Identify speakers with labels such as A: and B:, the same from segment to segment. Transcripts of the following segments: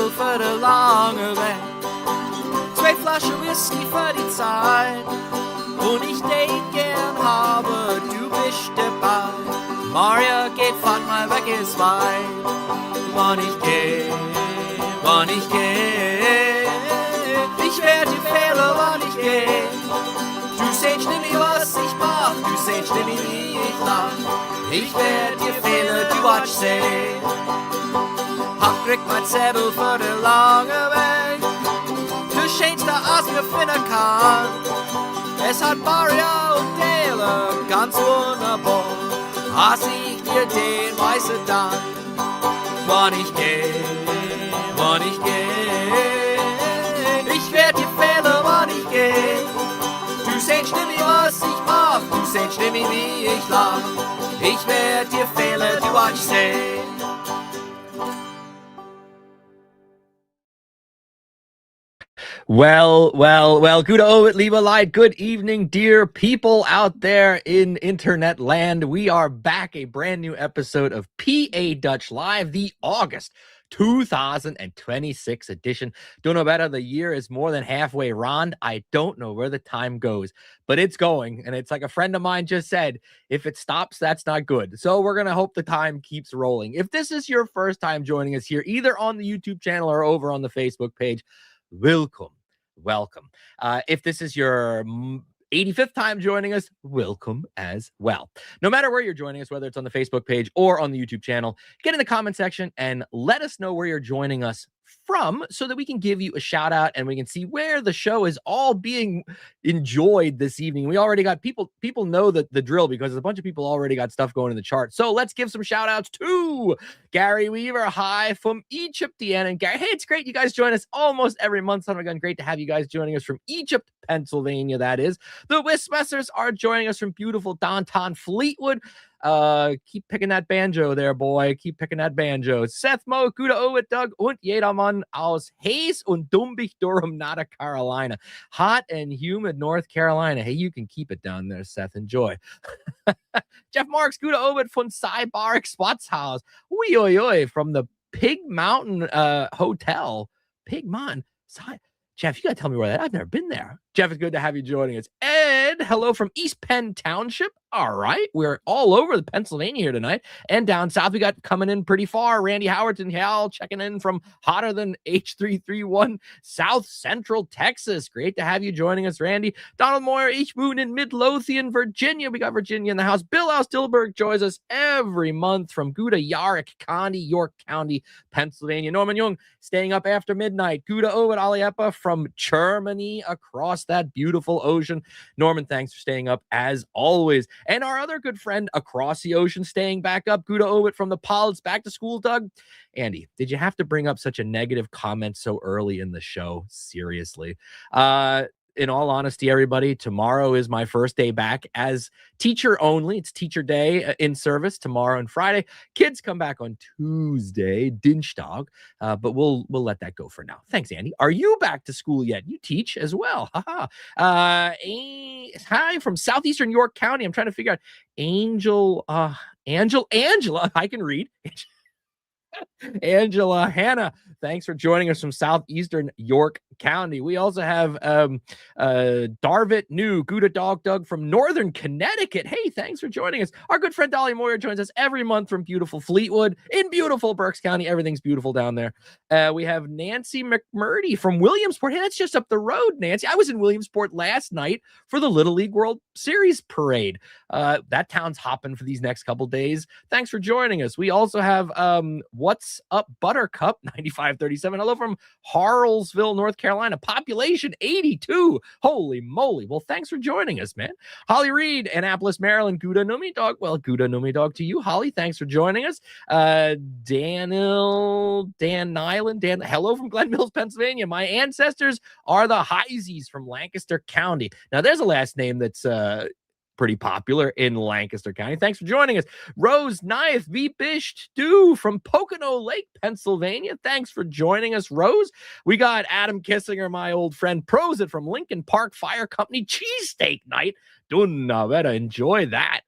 A: Zettel für die lange Weg. 2 Flaschen Whisky für die Zeit. Und ich date gern habe, du bist dabei. Maria geht fort mal weg, ist weit. Wann ich geh, ich werd dir fehlen, wann ich geh. Du sehst nicht, was ich mach, du sehst nicht, wie ich lach. Ich werd dir fehlen, du watch sehen. Hab kriegt mein Zettel für den langen Weg. Du schönste, als mir finden kann. Es hat Maria und Dale ganz wunderbar. Als ich dir den weißen Dank. Wann ich geh, ich werd dir fehlen, wann ich geh. Du sehst nicht, was ich mach, du sehst nicht, wie ich lach. Ich werd dir fehlen, du watch sehen. Well, good old lieber Leid. Good evening, dear people out there in internet land. We are back, a brand new episode of PA Dutch Live, the August 2026 edition. Don't know better. The year is more than halfway round. I don't know where the time goes, but it's going. And it's like a friend of mine just said, if it stops, that's not good. So we're going to hope the time keeps rolling. If this is your first time joining us here, either on the YouTube channel or over on the Facebook page, welcome. If this is your 85th time joining us, welcome as well. No matter where you're joining us, whether it's on the Facebook page or on the YouTube channel, get in the comment section and let us know where you're joining us from so that we can give you a shout out and we can see where the show is all being enjoyed this evening. We already got people know the drill because a bunch of people already got stuff going in the chart. So let's give some shout outs to Gary Weaver. Hi from Egypt, Deanna and Gary. Hey, it's great you guys join us almost every month. Son of a gun, great to have you guys joining us from Egypt, Pennsylvania. That is. The Wismessers are joining us from beautiful downtown Fleetwood. Keep picking that banjo there, boy. Keep picking that banjo. Seth Mo, Gute Owit, Doug und jedermann aus Hayes und Dumbich, Durham, North Carolina. Hot and humid North Carolina. Hey, you can keep it down there, Seth. Enjoy. Jeff Marks, Gute Owit von Cybark Spotshaus. Oi, oi, oi. From the Pig Mountain Hotel. Pig Mountain. Jeff, you got to tell me where that is. I've never been there. Jeff, it's good to have you joining us. Ed, hello from East Penn Township. All right. We're all over the Pennsylvania here tonight. And down south, we got coming in pretty far. Randy Howerton, Hal, checking in from hotter than H331, South Central Texas. Great to have you joining us, Randy. Donald Moyer, H. Moon in Midlothian, Virginia. We got Virginia in the house. Bill House Dilberg joins us every month from Gouda, Yarrick County, York County, Pennsylvania. Norman Jung staying up after midnight. Gouda Owit Aliepa from Germany across that beautiful ocean. Norman, thanks for staying up as always. And our other good friend across the ocean staying back up, Gouda Owit from the Pods. Back to school, Doug. Andy, did you have to bring up such a negative comment so early in the show? Seriously. In all honesty, everybody, tomorrow is my first day back as teacher only. It's teacher day in service tomorrow and Friday. Kids come back on Tuesday, Dienstag, but we'll let that go for now. Thanks, Andy. Are you back to school yet? You teach as well. Hi from southeastern York County. I'm trying to figure out Angela. I can read. Angela Hannah, thanks for joining us from southeastern York County. We also have Darvit New, Gouda Dog Doug from northern Connecticut. Hey, thanks for joining us. Our good friend Dolly Moyer joins us every month from beautiful Fleetwood in beautiful Berks County. Everything's beautiful down there. We have Nancy McMurdy from Williamsport. Hey, that's just up the road, Nancy. I was in Williamsport last night for the Little League World Series parade. That town's hopping for these next couple days. Thanks for joining us. We also have What's Up Buttercup 9537. Hello from Harlesville, North Carolina. Population 82. Holy moly. Well, thanks for joining us, man. Holly Reed, Annapolis, Maryland. Gouda Numi Dog. Well, Gouda Numi Dog to you, Holly. Thanks for joining us. Dan Nyland. Dan, hello from Glen Mills, Pennsylvania. My ancestors are the Heiseys from Lancaster County. Now, there's a last name that's pretty popular in Lancaster County. Thanks for joining us. Rose Knife, V. Bish Stew from Pocono Lake, Pennsylvania. Thanks for joining us, Rose. We got Adam Kissinger, my old friend, Prosit from Lincoln Park Fire Company. Cheesesteak night. Dunna, better enjoy that.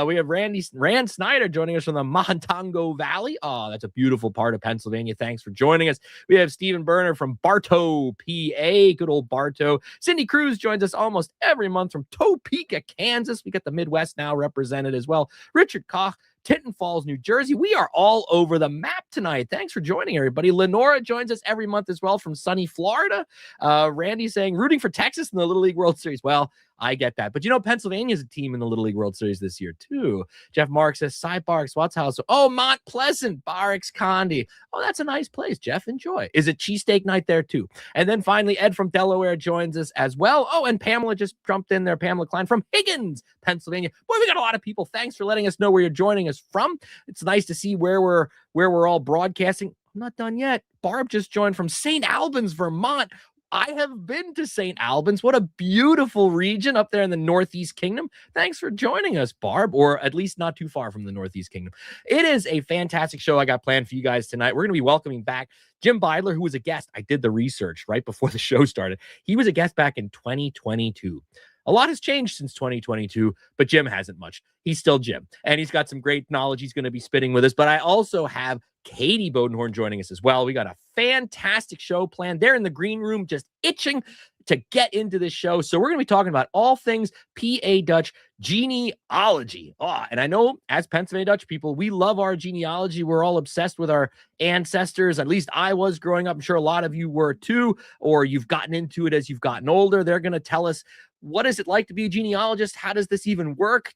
A: We have Rand Snyder joining us from the Montongo Valley. Oh, that's a beautiful part of Pennsylvania. Thanks for joining us. We have Stephen Berner from Bartow, PA. Good old Bartow. Cindy Cruz joins us almost every month from Topeka, Kansas. We got the Midwest now represented as well. Richard Koch, Tinton Falls, New Jersey. We are all over the map tonight. Thanks for joining, everybody. Lenora joins us every month as well from sunny Florida. Randy saying, rooting for Texas in the Little League World Series. Well, I get that. But you know, Pennsylvania's a team in the Little League World Series this year, too. Jeff Mark says, Cy Barks, Watts House. Oh, Mont Pleasant, Barracks Condi. Oh, that's a nice place, Jeff. Enjoy. Is it cheesesteak night there, too? And then finally, Ed from Delaware joins us as well. Oh, and Pamela just jumped in there. Pamela Klein from Higgins, Pennsylvania. Boy, we got a lot of people. Thanks for letting us know where you're joining us from. It's nice to see where we're all broadcasting. I'm not done yet. Barb just joined from St. Albans, Vermont. I have been to St. Albans. What a beautiful region up there in the Northeast Kingdom. Thanks for joining us, Barb, or at least not too far from the Northeast Kingdom. It is a fantastic show I got planned for you guys tonight. We're going to be welcoming back Jim Beidler, who was a guest. I did the research right before the show started. He was a guest back in 2022. A lot has changed since 2022, but Jim hasn't much. He's still Jim, and he's got some great knowledge he's going to be spitting with us. But I also have Katy Bodenhorn joining us as well. We got a fantastic show planned. They're in the green room just itching to get into this show. So we're going to be talking about all things PA Dutch genealogy. Oh, and I know as Pennsylvania Dutch people, we love our genealogy. We're all obsessed with our ancestors. At least I was growing up. I'm sure a lot of you were too, or you've gotten into it as you've gotten older. They're going to tell us, what is it like to be a genealogist? How does this even work?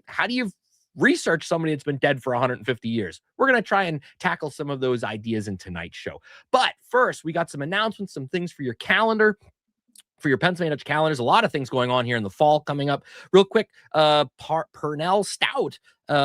A: How do you research somebody that's been dead for 150 years? We're going to try and tackle some of those ideas in tonight's show. But first, we got some announcements, some things for your calendar. For your Pennsylvania Dutch calendars, a lot of things going on here in the fall coming up. Real quick, Purnell Stout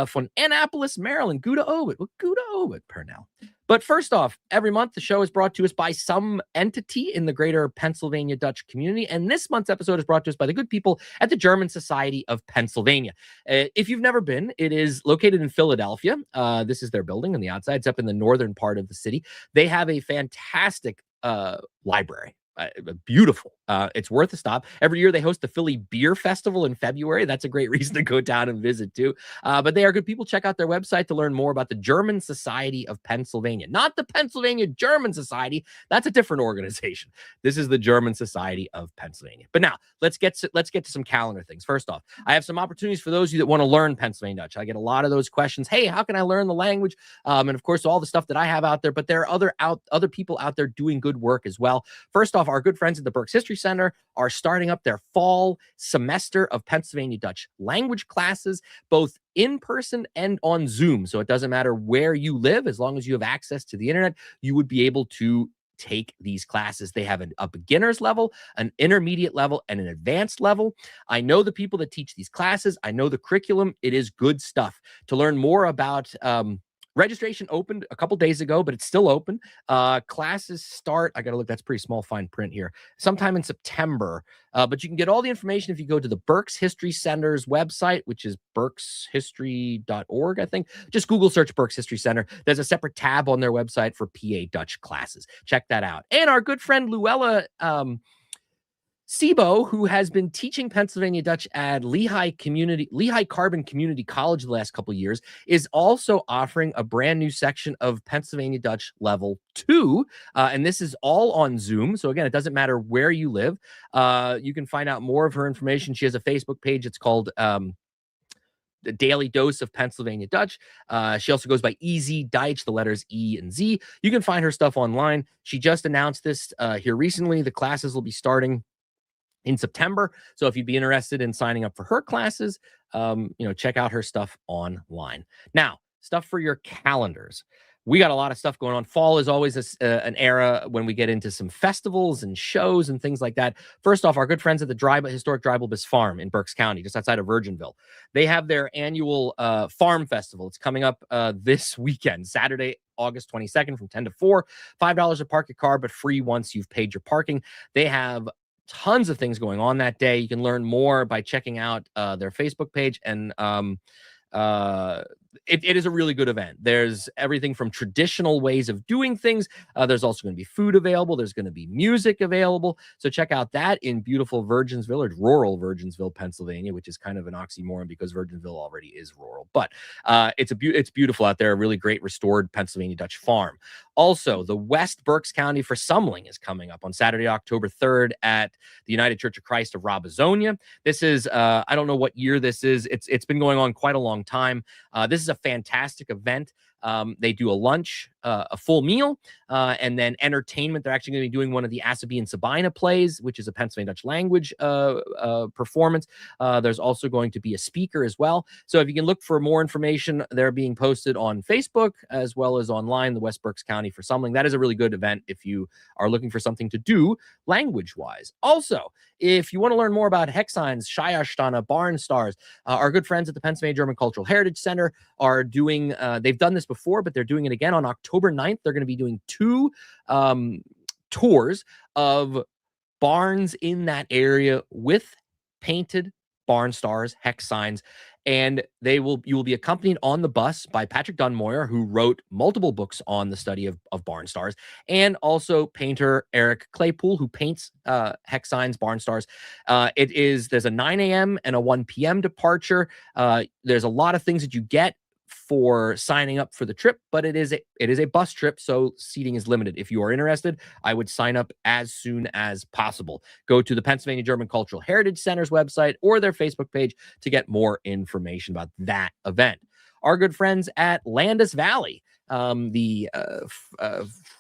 A: from Annapolis, Maryland. Gouda Obit. Well, Gouda Obit, Purnell. But first off, every month the show is brought to us by some entity in the greater Pennsylvania Dutch community. And this month's episode is brought to us by the good people at the German Society of Pennsylvania. If you've never been, it is located in Philadelphia. This is their building on the outside. It's up in the northern part of the city. They have a fantastic library. Beautiful. It's worth a stop. Every year they host the Philly Beer Festival in February. That's a great reason to go down and visit too. But they are good people. Check out their website to learn more about the German Society of Pennsylvania, not the Pennsylvania German Society. That's a different organization. This is the German Society of Pennsylvania. But now let's get to some calendar things. First off, I have some opportunities for those of you that want to learn Pennsylvania Dutch. I get a lot of those questions. Hey, how can I learn the language? And of course, all the stuff that I have out there, but there are other people out there doing good work as well. First off, our good friends at the Berks History Center are starting up their fall semester of Pennsylvania Dutch language classes, both in person and on Zoom. So it doesn't matter where you live, as long as you have access to the internet, you would be able to take these classes. They have a beginner's level, an intermediate level, and an advanced level. I know the people that teach these classes. I know the curriculum. It is good stuff. To learn more about registration opened a couple days ago, but it's still open. Classes start, I got to look, that's pretty small fine print here, sometime in September. But you can get all the information if you go to the Berks History Center's website, which is berkshistory.org, I think. Just Google search Berks History Center. There's a separate tab on their website for PA Dutch classes. Check that out. And our good friend Luella Sibo, who has been teaching Pennsylvania Dutch at Lehigh Carbon Community College the last couple of years, is also offering a brand new section of Pennsylvania Dutch Level 2. And this is all on Zoom. So again, it doesn't matter where you live. You can find out more of her information. She has a Facebook page. It's called the Daily Dose of Pennsylvania Dutch. She also goes by Easy Deitch, the letters E and Z. You can find her stuff online. She just announced this here recently. The classes will be starting in September. So if you'd be interested in signing up for her classes, check out her stuff online. Now, stuff for your calendars. We got a lot of stuff going on. Fall is always an era when we get into some festivals and shows and things like that. First off, our good friends at the historic Dry Bulbous Farm in Berks County, just outside of Virginville. They have their annual farm festival. It's coming up this weekend, Saturday, August 22nd from 10 to 4. $5 to park your car, but free once you've paid your parking. They have tons of things going on that day. You can learn more by checking out their Facebook page, and it is a really good event. There's everything from traditional ways of doing things. There's also going to be food available. There's going to be music available. So check out that in beautiful Virginsville, or rural Virginsville, Pennsylvania, which is kind of an oxymoron because Virginsville already is rural. But it's beautiful out there. A really great restored Pennsylvania Dutch farm. Also, the West Berks County for Sumling is coming up on Saturday, October 3rd at the United Church of Christ of Robizonia. This is, I don't know what year this is. It's been going on quite a long time. This is a fantastic event. They do a lunch, a full meal, and then entertainment. They're actually going to be doing one of the Asabi and Sabina plays, which is a Pennsylvania Dutch language performance. There's also going to be a speaker as well. So if you can look for more information, they're being posted on Facebook as well as online, the West Berks County for Sumling. That is a really good event if you are looking for something to do language-wise. Also, if you want to learn more about hex signs, Shayastana, barn stars, our good friends at the Pennsylvania German Cultural Heritage Center are doing, they've done this before, but they're doing it again on October 9th. They're going to be doing 2 tours of barns in that area with painted barn stars, hex signs, and you will be accompanied on the bus by Patrick Dunmoyer, who wrote multiple books on the study of barn stars, and also painter Eric Claypool, who paints hex signs, barn stars. There's a 9 a.m. and a 1 p.m. departure. There's a lot of things that you get for signing up for the trip, but it is a bus trip, so seating is limited. If you are interested, I would sign up as soon as possible. Go to the Pennsylvania German Cultural Heritage Center's website or their Facebook page to get more information about that event. Our good friends at Landis Valley, the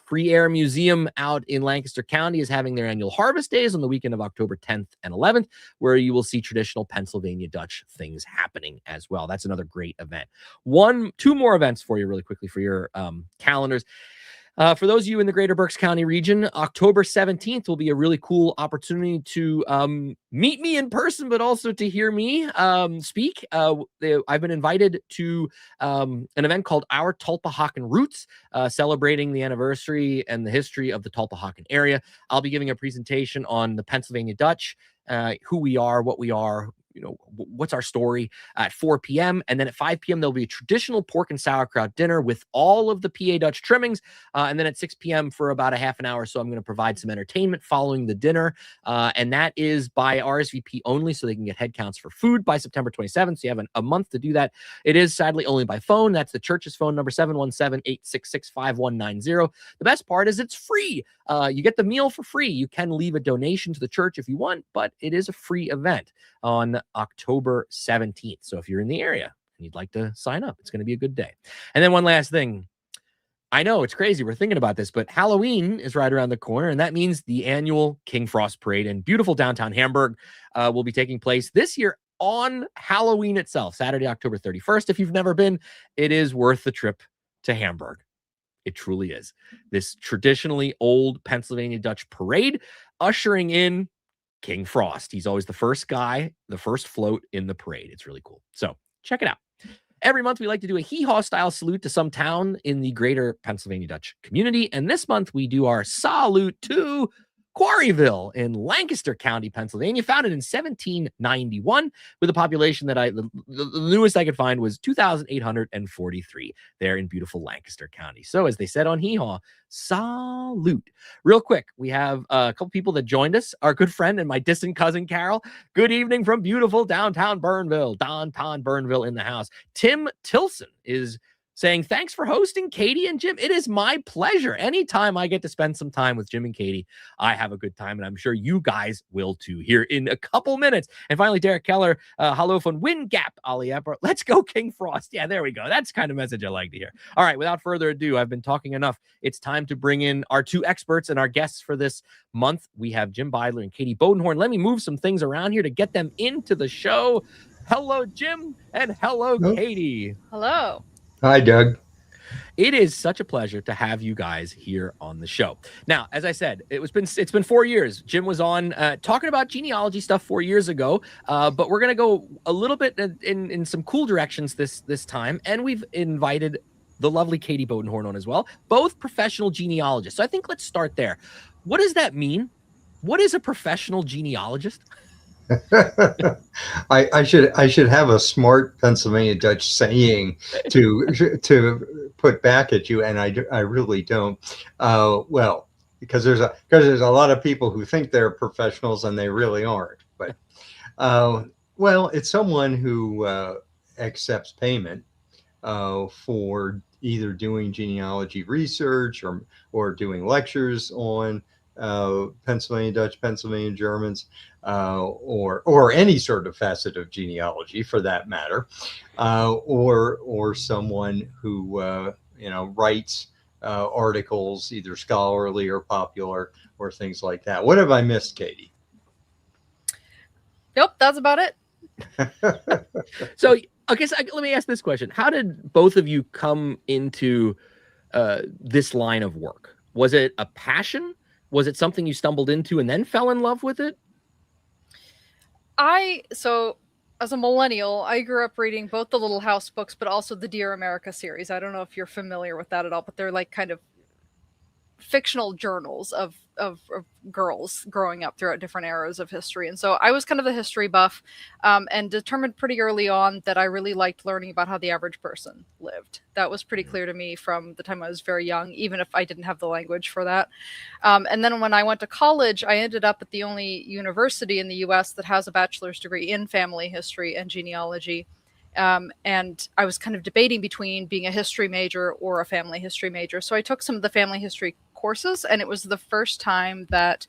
A: Free Air Museum out in Lancaster County, is having their annual Harvest Days on the weekend of October 10th and 11th, where you will see traditional Pennsylvania Dutch things happening as well. That's another great event. 2 more events for you really quickly for your calendars. For those of you in the greater Berks County region, October 17th will be a really cool opportunity to meet me in person, but also to hear me speak. I've been invited to an event called Our Tulpehocken Roots, celebrating the anniversary and the history of the Tulpehocken area. I'll be giving a presentation on the Pennsylvania Dutch, who we are, what we are, what's our story, at 4 p.m. And then at 5 p.m., there'll be a traditional pork and sauerkraut dinner with all of the PA Dutch trimmings. And then at 6 p.m. for about a half an hour, so I'm going to provide some entertainment following the dinner. And that is by RSVP only, so they can get head counts for food by September 27th. So you have a month to do that. It is sadly only by phone. That's the church's phone number, 717-866-5190. The best part is it's free. You get the meal for free. You can leave a donation to the church if you want, but it is a free event on October 17th. So if you're in the area and you'd like to sign up, it's going to be a good day. And then one last thing. I know it's crazy. We're thinking about this, but Halloween is right around the corner, and that means the annual King Frost Parade in beautiful downtown Hamburg will be taking place this year on Halloween itself, Saturday, October 31st. If you've never been, it is worth the trip to Hamburg. It truly is. This traditionally old Pennsylvania Dutch parade ushering in King Frost. He's always the first guy, the first float in the parade. It's really cool. So check it out. Every month, we like to do a hee-haw style salute to some town in the greater Pennsylvania Dutch community. And this month, we do our salute to Quarryville in Lancaster County, Pennsylvania, founded in 1791 with a population that the newest I could find was 2,843 there in beautiful Lancaster County. So as they said on Hee Haw, salute. Real quick, we have a couple people that joined us. Our good friend and my distant cousin, Carol. Good evening from beautiful downtown Burnville in the house. Tim Tilson is saying, thanks for hosting, Katy and Jim. It is my pleasure. Anytime I get to spend some time with Jim and Katy, I have a good time, and I'm sure you guys will too here in a couple minutes. And finally, Derek Keller, hello from Wind Gap, Ali Epper. Let's go, King Frost. Yeah, there we go. That's the kind of message I like to hear. All right, without further ado, I've been talking enough. It's time to bring in our 2 experts and our guests for this month. We have Jim Beidler and Katy Bodenhorn. Let me move some things around here to get them into the show. Hello, Jim, and hello, Katy.
B: Hello.
C: Hi, Doug.
A: It is such a pleasure to have you guys here on the show. Now, as I said, it's been 4 years. Jim was on talking about genealogy stuff 4 years ago, but we're going to go a little bit in some cool directions this time, and we've invited the lovely Katy Bodenhorn on as well, both professional genealogists. So I think let's start there. What does that mean? What is a professional genealogist?
B: I should have a smart Pennsylvania Dutch saying to put back at you, and I really don't. Well, because there's a lot of people who think they're professionals and they really aren't. But uh, well, it's someone who accepts payment for either doing genealogy research or doing lectures on Pennsylvania Dutch, Pennsylvania Germans, or any sort of facet of genealogy for that matter, or someone who writes articles, either scholarly or popular or things like that. What have I missed, Katie?
C: Nope, that's about it.
A: So, okay, so let me ask this question: how did both of you come into this line of work? Was it a passion? Was it something you stumbled into and then fell in love with it?
C: So as a millennial, I grew up reading both the Little House books, but also the Dear America series. I don't know if you're familiar with that at all, but they're like kind of fictional journals of girls growing up throughout different eras of history. And so I was kind of a history buff, and determined pretty early on that I really liked learning about how the average person lived. That was pretty clear to me from the time I was very young, even if I didn't have the language for that. And then when I went to college, I ended up at the only university in the US that has a bachelor's degree in family history and genealogy. And I was kind of debating between being a history major or a family history major. So I took some of the family history courses, and it was the first time that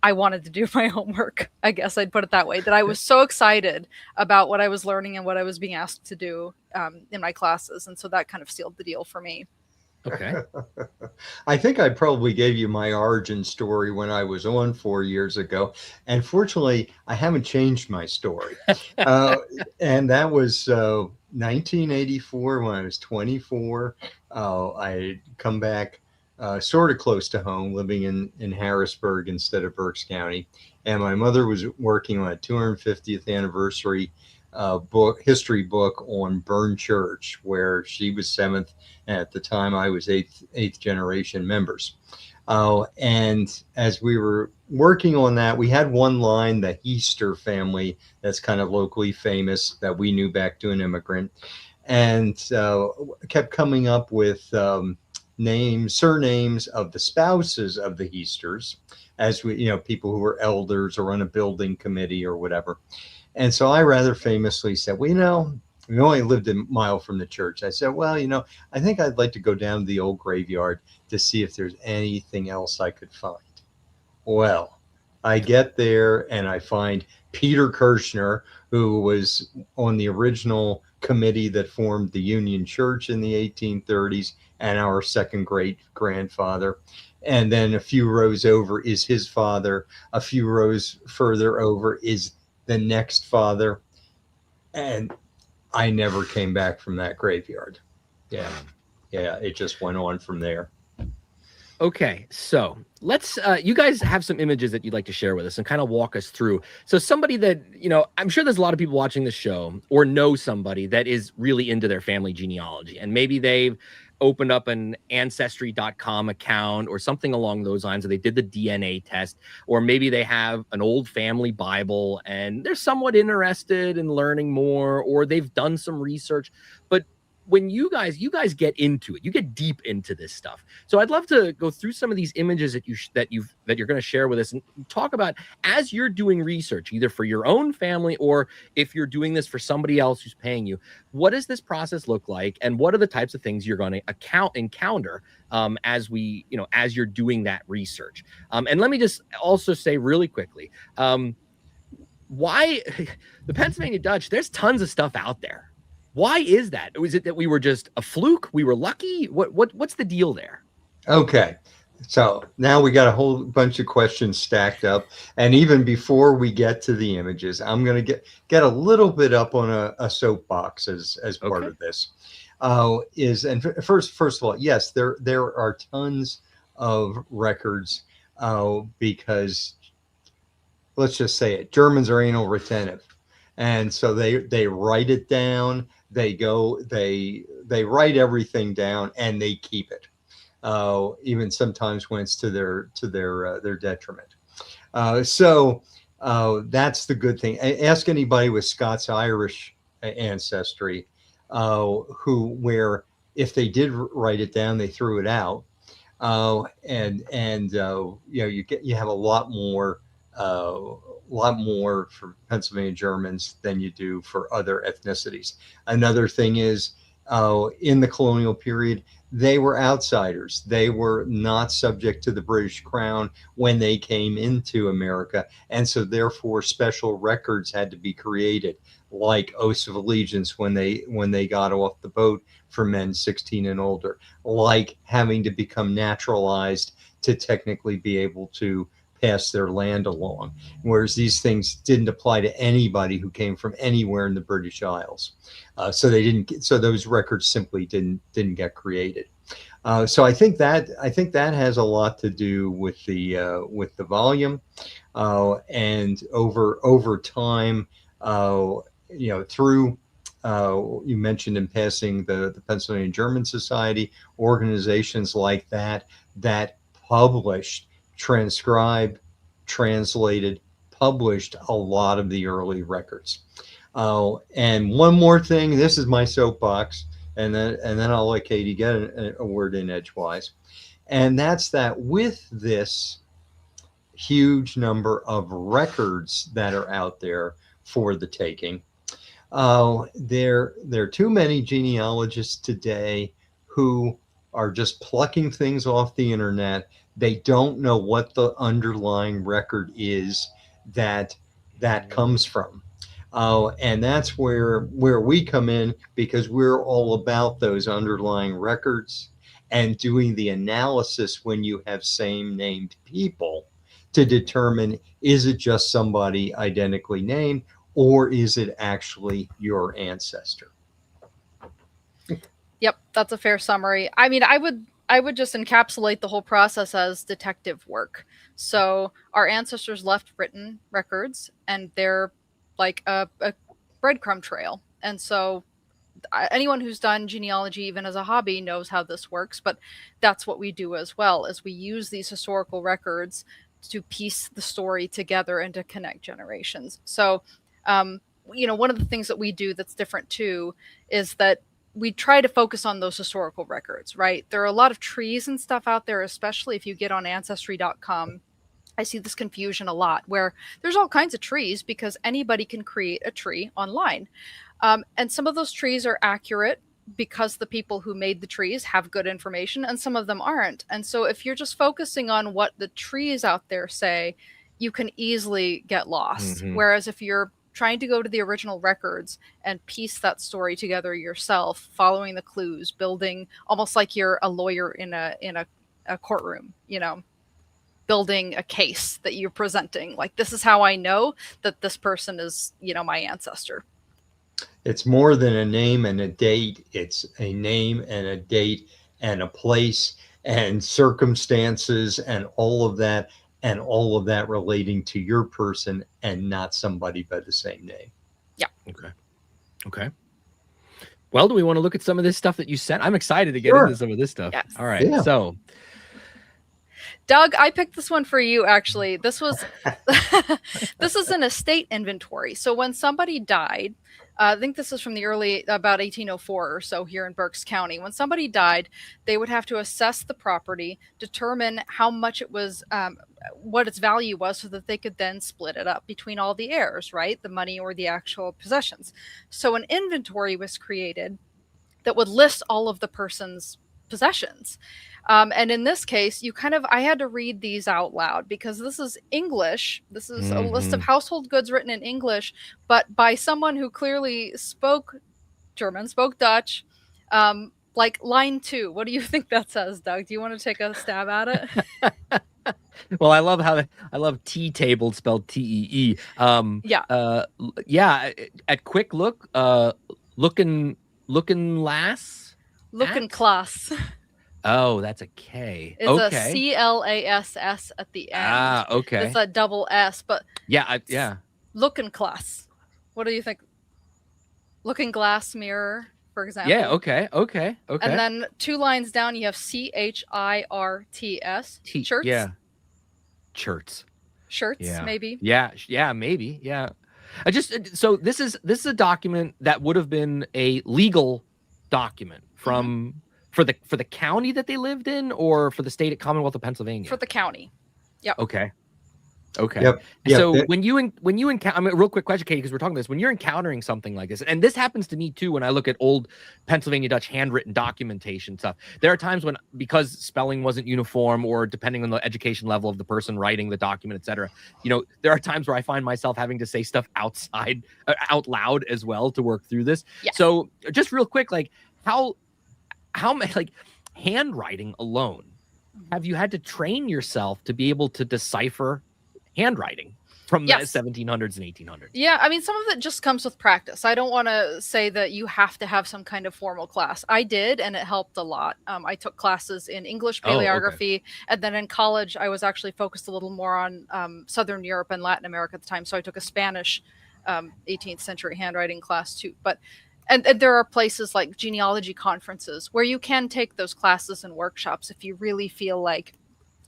C: I wanted to do my homework. I guess I'd put it that way, that I was so excited about what I was learning and what I was being asked to do in my classes. And so that kind of sealed the deal for me.
A: Okay.
B: I think I probably gave you my origin story when I was on 4 years ago. And fortunately, I haven't changed my story. Uh, and that was 1984 when I was 24. I come back sort of close to home, living in Harrisburg instead of Berks County. And my mother was working on a 250th anniversary history book on Bern Church, where she was seventh, and at the time I was eighth generation members. And as we were working on that, we had one line, the Heaster family, that's kind of locally famous that we knew back to an immigrant, and kept coming up with surnames of the spouses of the Heasters, as people who were elders or on a building committee or whatever. And so I rather famously said, well, we only lived a mile from the church. I said, well, I think I'd like to go down to the old graveyard to see if there's anything else I could find. Well, I get there and I find Peter Kirshner, who was on the original committee that formed the Union Church in the 1830s, and our second great grandfather. And then a few rows over is his father. A few rows further over is the next father. And I never came back from that graveyard. Yeah. Yeah. It just went on from there.
A: Okay, so let's you guys have some images that you'd like to share with us and kind of walk us through. So somebody that, I'm sure there's a lot of people watching the show or know somebody that is really into their family genealogy, and maybe they've opened up an ancestry.com account or something along those lines, or they did the DNA test, or maybe they have an old family Bible and they're somewhat interested in learning more, or they've done some research. But when you guys get into it, you get deep into this stuff. So I'd love to go through some of these images that you're going to share with us and talk about, as you're doing research, either for your own family or if you're doing this for somebody else who's paying you. What does this process look like, and what are the types of things you're going to encounter as you're doing that research? And let me just also say really quickly, why the Pennsylvania Dutch? There's tons of stuff out there. Why is that? Was it that we were just a fluke? We were lucky? What's the deal there?
B: Okay. So now we got a whole bunch of questions stacked up. And even before we get to the images, I'm going to get a little bit up on a soapbox as part of this. First of all, yes, there are tons of records because, let's just say it, Germans are anal retentive. And so they write it down. They write everything down and they keep it, even sometimes when it's to their detriment. So That's the good thing. Ask anybody with Scots-Irish ancestry, where if they did write it down, they threw it out. You have a lot more for Pennsylvania Germans than you do for other ethnicities. Another thing is, in the colonial period, they were outsiders. They were not subject to the British Crown when they came into America, and so therefore special records had to be created, like oaths of allegiance when they got off the boat for men 16 and older, like having to become naturalized to technically be able to pass their land along, whereas these things didn't apply to anybody who came from anywhere in the British Isles. So those records simply didn't get created. So I think that has a lot to do with the volume, and over time, through you mentioned in passing the Pennsylvania German Society, organizations like that published, transcribed, translated, published a lot of the early records. And one more thing, this is my soapbox, and then I'll let Katie get a word in edgewise, and that's that with this huge number of records that are out there for the taking, there are too many genealogists today who are just plucking things off the internet. They don't know what the underlying record is that comes from. And that's where we come in, because we're all about those underlying records and doing the analysis when you have same named people to determine, is it just somebody identically named, or is it actually your ancestor?
C: Yep, that's a fair summary. I mean, I would just encapsulate the whole process as detective work. So our ancestors left written records, and they're like a breadcrumb trail. And so anyone who's done genealogy, even as a hobby, knows how this works. But that's what we do as well, is we use these historical records to piece the story together and to connect generations. So, one of the things that we do that's different too is that we try to focus on those historical records, right? There are a lot of trees and stuff out there, especially if you get on ancestry.com. I see this confusion a lot, where there's all kinds of trees because anybody can create a tree online. And some of those trees are accurate because the people who made the trees have good information, and some of them aren't. And so if you're just focusing on what the trees out there say, you can easily get lost.
A: Mhm.
C: Whereas if you're trying to go to the original records and piece that story together yourself, following the clues, building almost like you're a lawyer in a courtroom, building a case that you're presenting. Like, this is how I know that this person is, my ancestor.
B: It's more than a name and a date. It's a name and a date and a place and circumstances and all of that relating to your person and not somebody by the same name.
C: Yeah.
A: Okay. Well, do we want to look at some of this stuff that you sent? I'm excited to get
B: Sure.
A: into some of this stuff.
C: Yes.
A: All right.
B: Yeah.
A: So,
C: Doug, I picked this one for you, actually. This was this is an estate inventory. So when somebody died, I think this is from the about 1804 or so here in Berks County. When somebody died, they would have to assess the property, determine how much it was, what its value was, so that they could then split it up between all the heirs, right? The money or the actual possessions. So an inventory was created that would list all of the person's possessions. And in this case, I had to read these out loud because this is English. This is a list of household goods written in English, but by someone who clearly spoke German, spoke Dutch. Like line 2. What do you think that says, Doug? Do you want to take a stab at it?
A: well, I love tea table spelled T-E-E.
C: Yeah.
A: At quick look, looking lass.
C: Looking class.
A: Oh, that's a K.
C: It's a C-L-A-S-S at the end.
A: Ah, okay.
C: It's a double S, but
A: yeah.
C: Looking class. What do you think? Looking glass mirror, for example.
A: Yeah, okay.
C: And then 2 lines down, you have C-H-I-R-T-S. Shirts.
A: Yeah. Shirts.
C: Shirts, maybe.
A: Yeah, maybe. Yeah. So this is a document that would have been a legal document from for the county that they lived in, or for the state Commonwealth of Pennsylvania.
C: For the county. Yep.
A: Okay. Okay.
B: Yep.
A: So when you encounter, I mean, real quick question, Katie, because we're talking about this, when you're encountering something like this, and this happens to me too, when I look at old Pennsylvania Dutch handwritten documentation stuff, there are times when, because spelling wasn't uniform, or depending on the education level of the person writing the document, etc., there are times where I find myself having to say stuff out loud as well to work through this.
C: Yeah.
A: So just real quick, like how many, like, handwriting alone, have you had to train yourself to be able to decipher handwriting from the 1700s and 1800s?
C: Yeah, I mean, some of it just comes with practice. I don't want to say that you have to have some kind of formal class. I did, and it helped a lot. I took classes in English paleography, and then in college, I was actually focused a little more on Southern Europe and Latin America at the time. So I took a Spanish 18th century handwriting class too. But and there are places like genealogy conferences where you can take those classes and workshops if you really feel like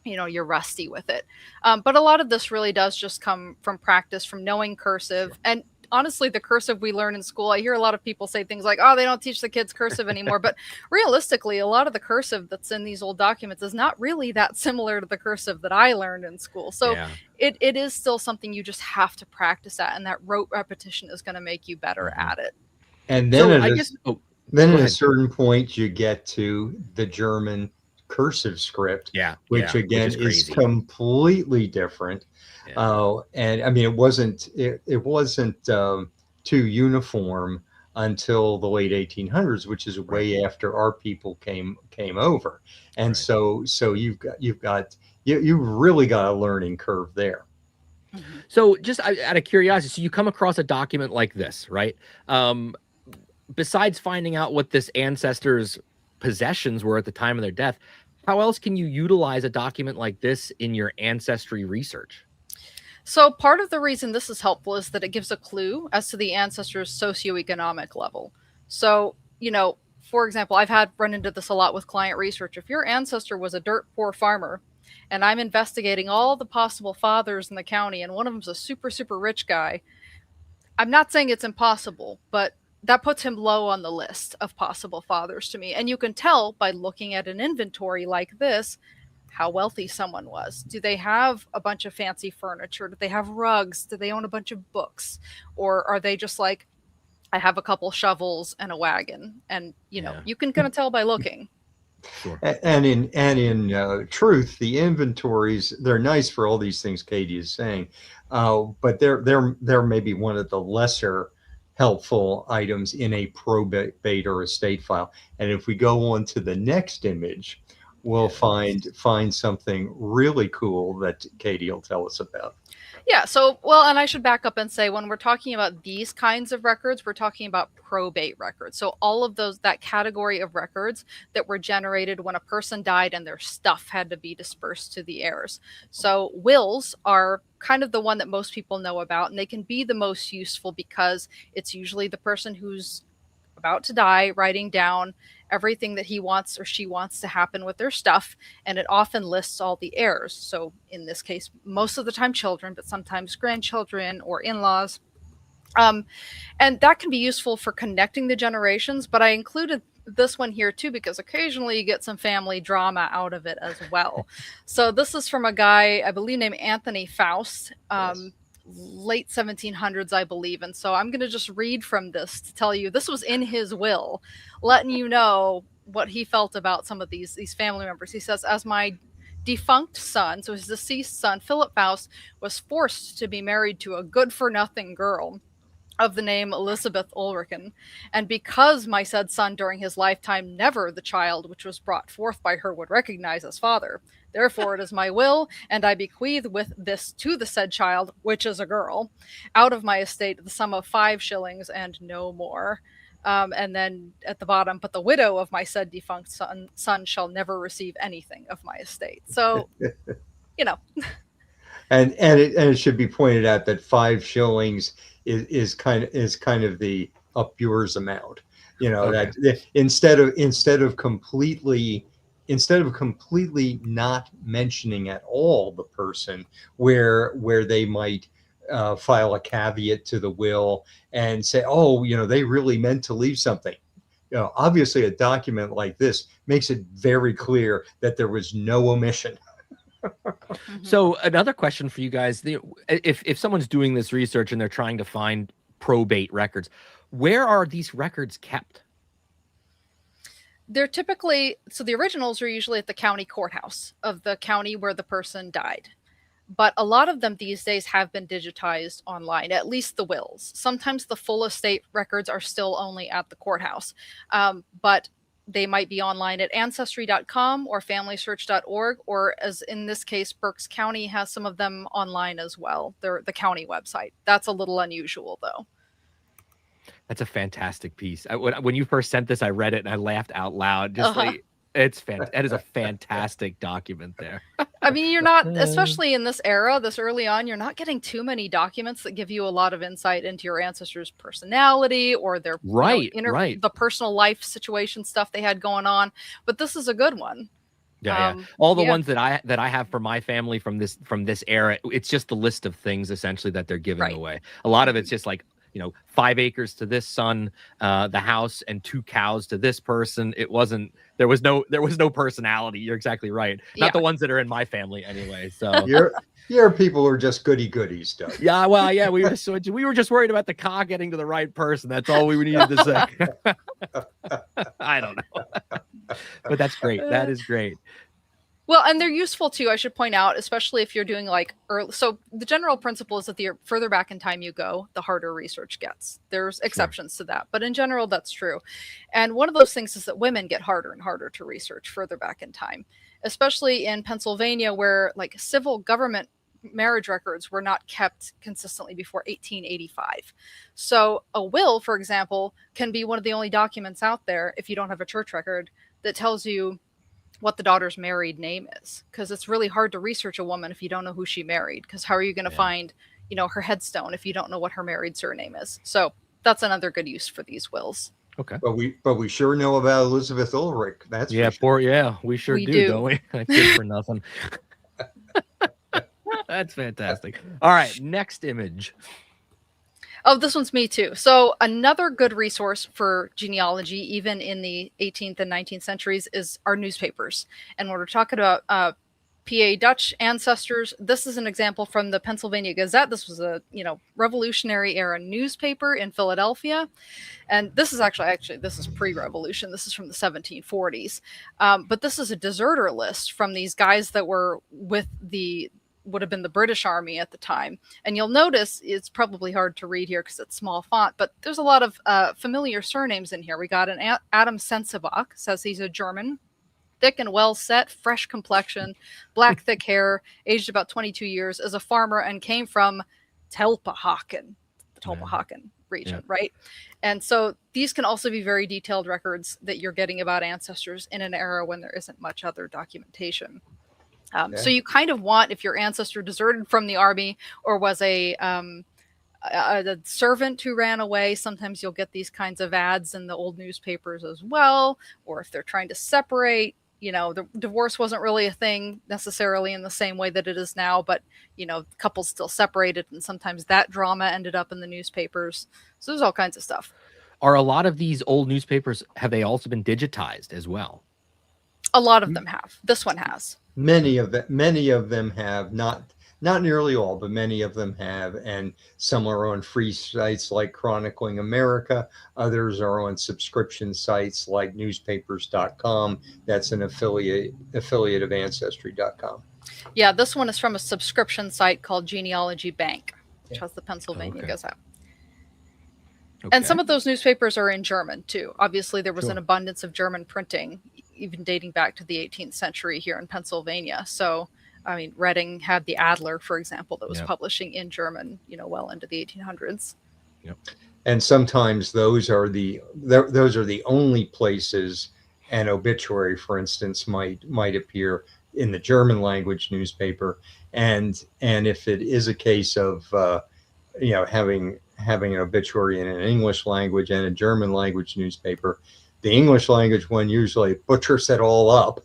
C: you're rusty with it. But a lot of this really does just come from practice, from knowing cursive. And honestly, the cursive we learn in school, I hear a lot of people say things like, oh, they don't teach the kids cursive anymore. But realistically, a lot of the cursive that's in these old documents is not really that similar to the cursive that I learned in school. So it is still something you just have to practice at. And that rote repetition is going to make you better at it.
B: And then at a certain point, you get to the German cursive script, which again is completely different. And I mean, it wasn't too uniform until the late 1800s, which is way after our people came over. And so you've really got a learning curve there.
A: So just out of curiosity, so you come across a document like this, right? Besides finding out what this ancestor's possessions were at the time of their death, how else can you utilize a document like this in your ancestry research?
C: So part of the reason this is helpful is that it gives a clue as to the ancestor's socioeconomic level. So, for example, I've run into this a lot with client research. If your ancestor was a dirt poor farmer, and I'm investigating all the possible fathers in the county, and one of them's a super, super rich guy, I'm not saying it's impossible, but that puts him low on the list of possible fathers to me. And you can tell by looking at an inventory like this how wealthy someone was. Do they have a bunch of fancy furniture? Do they have rugs? Do they own a bunch of books? Or are they just like, I have a couple shovels and a wagon? And, you can kind of tell by looking.
B: Sure. And in truth, the inventories, they're nice for all these things Katie is saying, but they're maybe one of the lesser helpful items in a probate or estate file. And if we go on to the next image, we'll find something really cool that Katie will tell us about.
C: Yeah, so, well, and I should back up and say, when we're talking about these kinds of records, we're talking about probate records. So all of that category of records that were generated when a person died and their stuff had to be dispersed to the heirs. So wills are kind of the one that most people know about, and they can be the most useful because it's usually the person who's about to die writing down everything that he wants or she wants to happen with their stuff, and it often lists all the heirs. So in this case, most of the time children, but sometimes grandchildren or in-laws. And that can be useful for connecting the generations, but I included this one here too because occasionally you get some family drama out of it as well. So this is from a guy, I believe, named Anthony Faust. Late 1700s, I believe. And so I'm going to just read from this to tell you this was in his will, letting you know what he felt about some of these family members. He says, as my defunct son, so his deceased son, Philip Faust, was forced to be married to a good-for-nothing girl of the name Elizabeth Ulrichen, and because my said son during his lifetime never the child which was brought forth by her would recognize as father, therefore it is my will, and I bequeath with this to the said child, which is a girl, out of my estate the sum of 5 shillings and no more. And then at the bottom, but the widow of my said defunct son shall never receive anything of my estate. So,
B: And it should be pointed out that 5 shillings is kind of the up yours amount. That instead of completely instead of completely not mentioning at all the person, where they might file a caveat to the will and say, oh, they really meant to leave something. Obviously a document like this makes it very clear that there was no omission.
A: So another question for you guys, if someone's doing this research and they're trying to find probate records, where are these records kept?
C: They're typically, so the originals are usually at the county courthouse of the county where the person died. But a lot of them these days have been digitized online, at least the wills. Sometimes the full estate records are still only at the courthouse, but they might be online at ancestry.com or familysearch.org, or as in this case, Berks County has some of them online as well. They're the county website. That's a little unusual, though.
A: That's a fantastic piece. When you first sent this, I read it and I laughed out loud. Just like, it's that is a fantastic document there.
C: I mean, you're not, especially in this era, this early on, you're not getting too many documents that give you a lot of insight into your ancestors' personality or their the personal life situation stuff they had going on. But this is a good one.
A: Yeah, all the ones that I have for my family from this era, it's just the list of things essentially that they're giving away. A lot of it's just like, 5 acres to this son, the house, and 2 cows to this person. There was no personality. You're exactly right. Not the ones that are in my family anyway. So
B: your people are just goodies, Doug.
A: Yeah, well, yeah, we were just worried about the car getting to the right person. That's all we needed to say. I don't know. But that's great. That is great.
C: Well, and they're useful too, I should point out, especially if you're doing like early. So the general principle is that the further back in time you go, the harder research gets. There's exceptions to that, but in general, that's true. And one of those things is that women get harder and harder to research further back in time, especially in Pennsylvania, where like civil government marriage records were not kept consistently before 1885. So a will, for example, can be one of the only documents out there, if you don't have a church record, that tells you what the daughter's married name is, because it's really hard to research a woman if you don't know who she married, because how are you going to find her headstone if you don't know what her married surname is? So that's another good use for these wills.
A: Okay,
B: but we sure know about Elizabeth Ulrich. That's
A: we sure do, don't we? Good for nothing. That's fantastic. All right, next image.
C: Oh, this one's me too. So another good resource for genealogy, even in the 18th and 19th centuries, is our newspapers. And when we're talking about PA Dutch ancestors, this is an example from the Pennsylvania Gazette. This was a Revolutionary era newspaper in Philadelphia, and this is actually this is pre-revolution. This is from the 1740s, but this is a deserter list from these guys that were with would have been the British Army at the time. And you'll notice it's probably hard to read here because it's small font, but there's a lot of familiar surnames in here. We got an Adam Sensebach, says he's a German, thick and well set, fresh complexion, black thick hair, aged about 22 years, as a farmer, and came from Telpahaken, the Telpahaken region, right? And so these can also be very detailed records that you're getting about ancestors in an era when there isn't much other documentation. So you kind of want, if your ancestor deserted from the army or was a servant who ran away, sometimes you'll get these kinds of ads in the old newspapers as well. Or if they're trying to separate, the divorce wasn't really a thing necessarily in the same way that it is now, but, couples still separated, and sometimes that drama ended up in the newspapers. So there's all kinds of stuff.
A: Are a lot of these old newspapers, have they also been digitized as well?
C: A lot of them have. This one has.
B: Many of them have, not nearly all, but many of them have, and some are on free sites like Chronicling America. Others are on subscription sites like newspapers.com. That's an affiliate of ancestry.com.
C: Yeah, this one is from a subscription site called Genealogy Bank, which has the Pennsylvania Gazette. Okay. And some of those newspapers are in German too. Obviously, there was an abundance of German printing, even dating back to the 18th century here in Pennsylvania. So, I mean, Reading had the Adler, for example, that was publishing in German, well into the 1800s.
B: Yep. And sometimes those are the only places an obituary, for instance, might appear in the German language newspaper. And if it is a case of having an obituary in an English language and a German language newspaper, the English language one usually butchers it all up,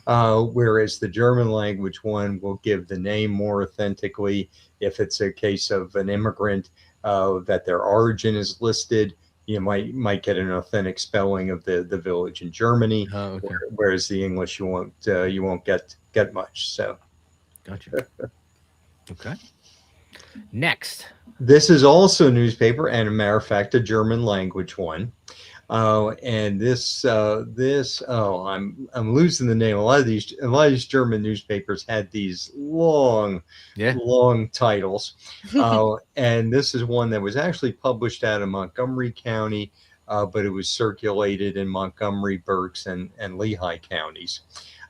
B: whereas the German language one will give the name more authentically. If it's a case of an immigrant, that their origin is listed, you might get an authentic spelling of the village in Germany.
A: Oh, okay.
B: Whereas the English you won't get much. So
A: Gotcha. Okay. Next.
B: this is also a newspaper, and a matter of fact, a German language one. And this I'm losing the name. A lot of these German newspapers had these long titles. And this is one that was actually published out of Montgomery County, but it was circulated in Montgomery, Berks, and Lehigh counties.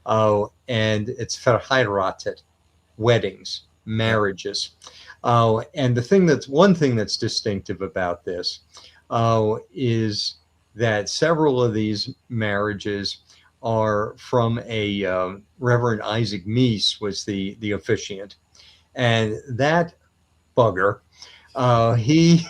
B: And it's verheiratet, weddings, marriages. And one thing that's distinctive about this is that several of these marriages are from a Reverend Isaac Meese was the officiant, and that bugger, he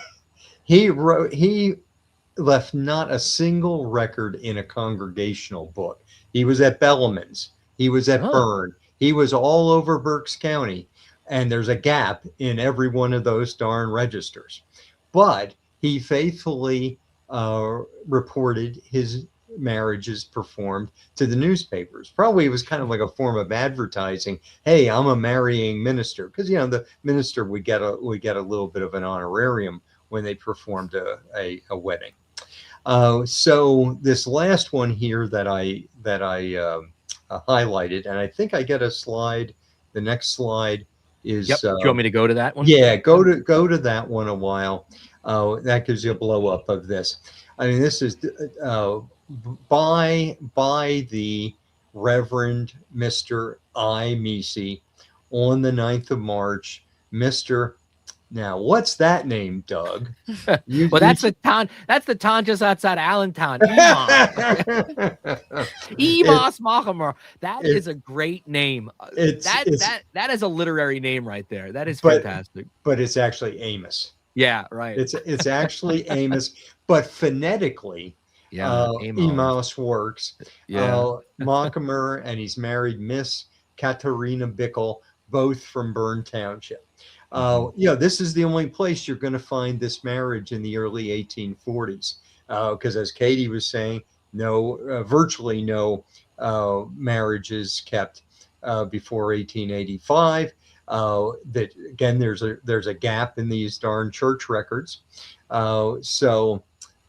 B: left not a single record in a congregational book. He was at Bellarmine's, he was at Bern, he was all over Berks County, and there's a gap in every one of those darn registers. But he faithfully reported his marriages performed to the newspapers. Probably it was kind of like a form of advertising. Hey, I'm a marrying minister, because the minister would get a little bit of an honorarium when they performed a wedding. So this last one here that I highlighted, and I think I get a slide. The next slide is.
A: Yep. Do you want me to go to that one?
B: Yeah, go to that one a while. That gives you a blow up of this. I mean, this is by the Reverend Mr. I. Meese on the 9th of March. Mr. Now, what's that name, Doug?
A: Well, that's the town. That's the town just outside Allentown. Emos Machamer. That is a great name. That is a literary name right there. That is fantastic.
B: But it's actually Amos.
A: Yeah, right.
B: It's actually Amos, but phonetically, Emos works. Machamer, and he's married Miss Katharina Bickel, both from Bern Township. This is the only place you're going to find this marriage in the early 1840s, because as Katy was saying, virtually no marriages kept before 1885. That again, there's a gap in these darn church records. So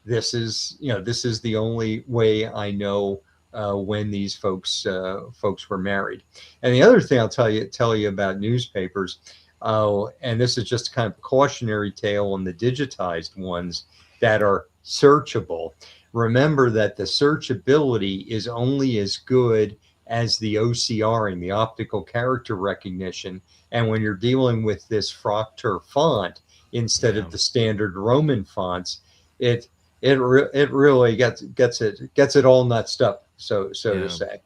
B: this is the only way I know when these folks were married. And the other thing I'll tell you about newspapers. And this is just kind of a cautionary tale on the digitized ones that are searchable. Remember that the searchability is only as good as the OCRing, the optical character recognition. And when you're dealing with this Fraktur font instead of the standard Roman fonts, it really gets it all nutsed up, so to say.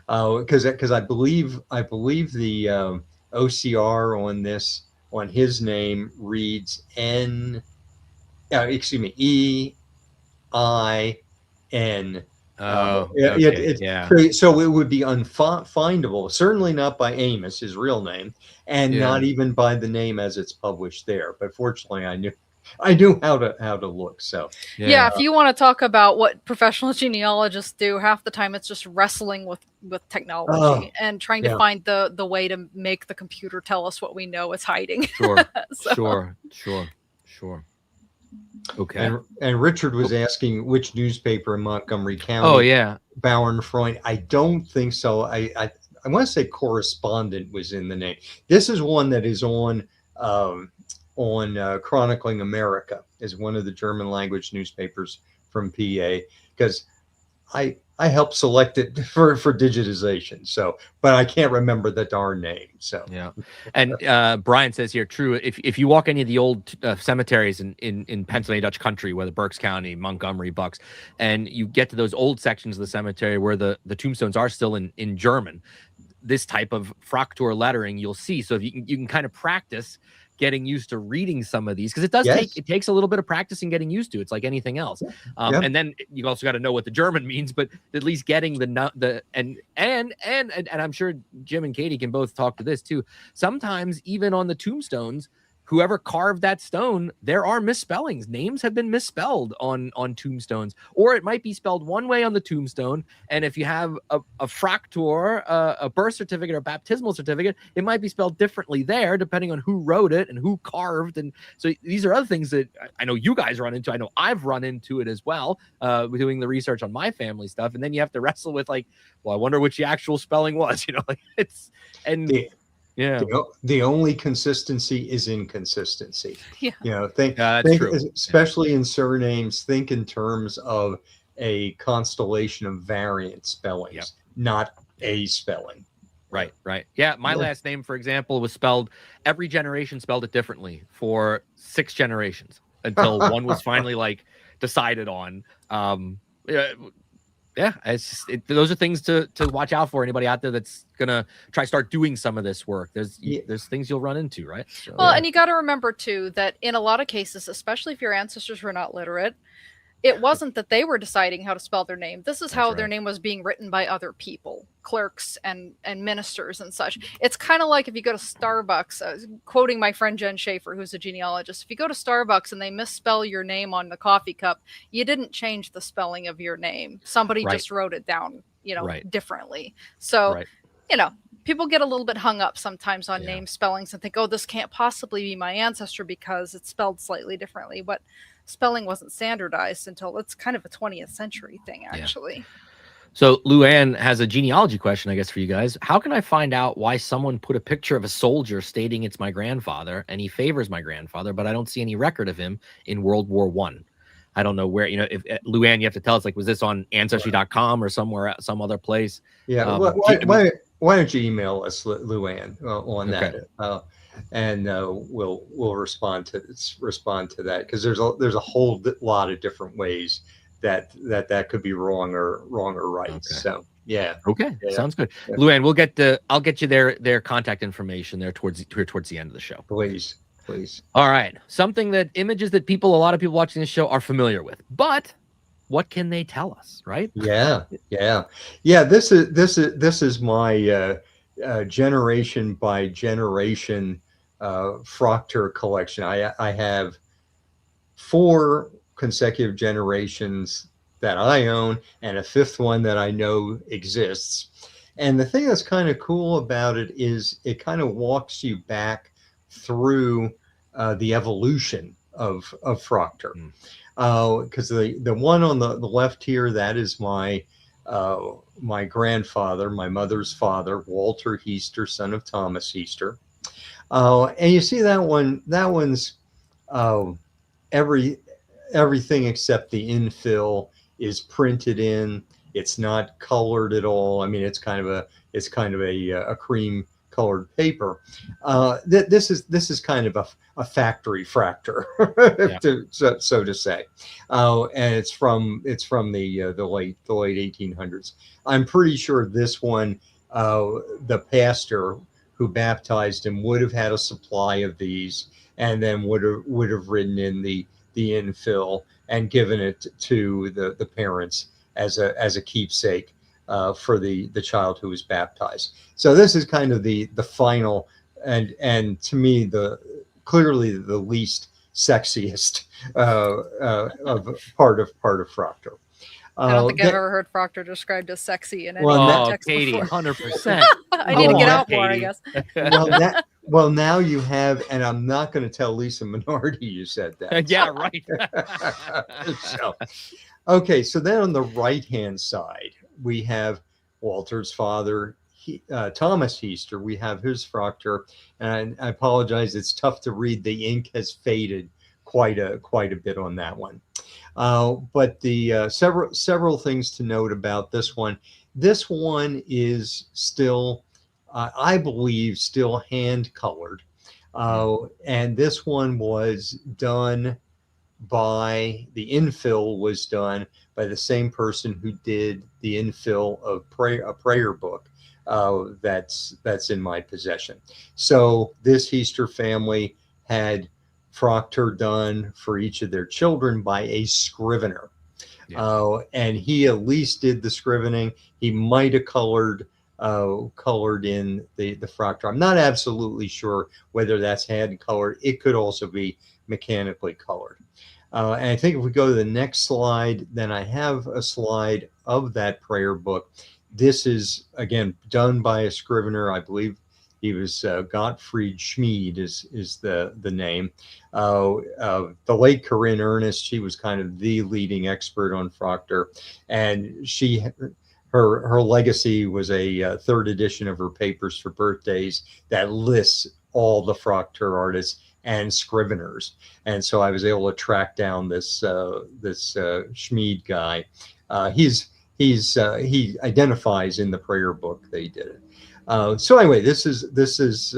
B: Because I believe the OCR on his name reads EIN.
A: Oh, okay.
B: So it would be unfindable, certainly not by Amos, his real name, and not even by the name as it's published there. But fortunately, I knew how to look. So
C: if you want to talk about what professional genealogists do, half the time it's just wrestling with technology and trying to find the way to make the computer tell us what we know it's hiding.
A: Sure. Okay.
B: And Richard was asking which newspaper in Montgomery County.
A: Oh yeah,
B: Bauernfreund. I don't think so. I want to say Correspondent was in the name. This is one that is on Chronicling America, is one of the German language newspapers from PA, because I helped select it for digitization. So, but I can't remember the darn name. So
A: and Brian says here, true. If you walk any of the old cemeteries in Pennsylvania Dutch country, whether Berks County, Montgomery, Bucks, and you get to those old sections of the cemetery where the tombstones are still in German, this type of Fraktur lettering you'll see. So if you can kind of practice getting used to reading some of these, because it takes a little bit of practice and getting used to. It's like anything else. And then you also got to know what the German means, but at least getting and I'm sure Jim and Katie can both talk to this too. Sometimes even on the tombstones, whoever carved that stone, there are misspellings. Names have been misspelled on tombstones, or it might be spelled one way on the tombstone. And if you have a fraktur, a birth certificate or baptismal certificate, it might be spelled differently there, depending on who wrote it and who carved. And so these are other things that I know you guys run into. I know I've run into it as well, doing the research on my family stuff. And then you have to wrestle with like, well, I wonder which the actual spelling was, like yeah.
B: The only consistency is inconsistency.
C: Yeah.
B: Think,
A: true.
B: Especially in surnames, think in terms of a constellation of variant spellings, not a spelling.
A: Right. Yeah. My last name, for example, was spelled, every generation spelled it differently for 6 generations until one was finally like decided on. It's just those are things to watch out for. Anybody out there that's gonna start doing some of this work, there's things you'll run into, right? So,
C: and you got to remember too that in a lot of cases, especially if your ancestors were not literate, it wasn't that they were deciding how to spell their name. This is how their name was being written by other people, clerks and ministers and such. It's kind of like if you go to Starbucks, quoting my friend Jen Schaefer, who's a genealogist, if you go to Starbucks and they misspell your name on the coffee cup, you didn't change the spelling of your name. Somebody just wrote it down, differently. So, people get a little bit hung up sometimes on name spellings and think, oh, this can't possibly be my ancestor because it's spelled slightly differently. But spelling wasn't standardized until it's kind of a 20th century thing, actually.
A: Yeah. So Luann has a genealogy question, I guess, for you guys. How can I find out why someone put a picture of a soldier stating it's my grandfather and he favors my grandfather, but I don't see any record of him in World War I don't know where, if Luann, you have to tell us, like, was this on ancestry.com or somewhere, some other place?
B: Yeah. Why don't you email us, Luann, on that? And we'll respond to that, because there's a whole lot of different ways that could be wrong or right. Okay. So
A: sounds good. Luann, I'll get you their contact information there towards the end of the show.
B: Please.
A: All right, images that a lot of people watching this show are familiar with, but what can they tell us, right?
B: Yeah. This is my generation by generation Fraktur collection. I have 4 consecutive generations that I own and a 5th one that I know exists. And the thing that's kind of cool about it is it kind of walks you back through the evolution of Fraktur. Because the one on the left here, that is my grandfather, my mother's father, Walter Heister, son of Thomas Heister. And you see that one's everything except the infill is printed in. It's not colored at all. I mean, it's kind of a cream colored paper. This is kind of a factory Fraktur, so to say. And it's from the late 1800s. I'm pretty sure this one, the pastor who baptized him would have had a supply of these, and then would have written in the infill and given it to the parents as a keepsake for the child who was baptized. So this is kind of the final and to me clearly the least sexiest of part of Fraktur.
C: I don't think I've ever heard Fraktur described as sexy in any context
A: Katy,
C: before.
A: 100%.
C: I need to get out more, I guess.
B: Well, now you have, and I'm not going to tell Lisa Minardi you said that.
A: Yeah, right.
B: So then on the right-hand side, we have Walter's father, Thomas Heister. We have his Fraktur, and I apologize, it's tough to read. The ink has faded quite a bit on that one. But the several things to note about this one. This one is still, I believe, still hand colored, and this one was done by the infill was done by the same person who did the infill of a prayer book that's in my possession. So this Heister family had Proctor done for each of their children by a scrivener. And he at least did the scrivening. He might have colored in the Proctor. I'm not absolutely sure whether that's hand colored. It could also be mechanically colored. And I think if we go to the next slide, then I have a slide of that prayer book. This is, again, done by a scrivener. I believe he was Gottfried Schmid is the name. The late Corinne Ernest, she was kind of the leading expert on Proctor, and her legacy was a third edition of her papers for birthdays that lists all the Proctor artists and scriveners. And so I was able to track down this Schmid guy. He identifies in the prayer book they did it. So anyway, this is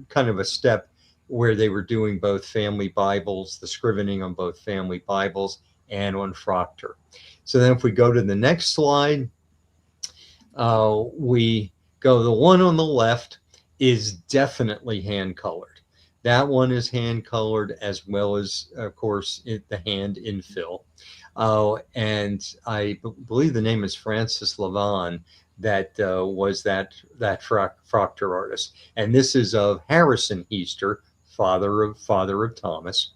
B: kind of a step where they were doing both family Bibles, the scrivening on both family Bibles and on Proctor. So then if we go to the next slide, we go, the one on the left is definitely hand colored. That one is hand colored, as well as, of course, the hand infill. And I believe the name is Francis Lavon that was that Proctor artist. And this is of Harrison Easter, father of Thomas.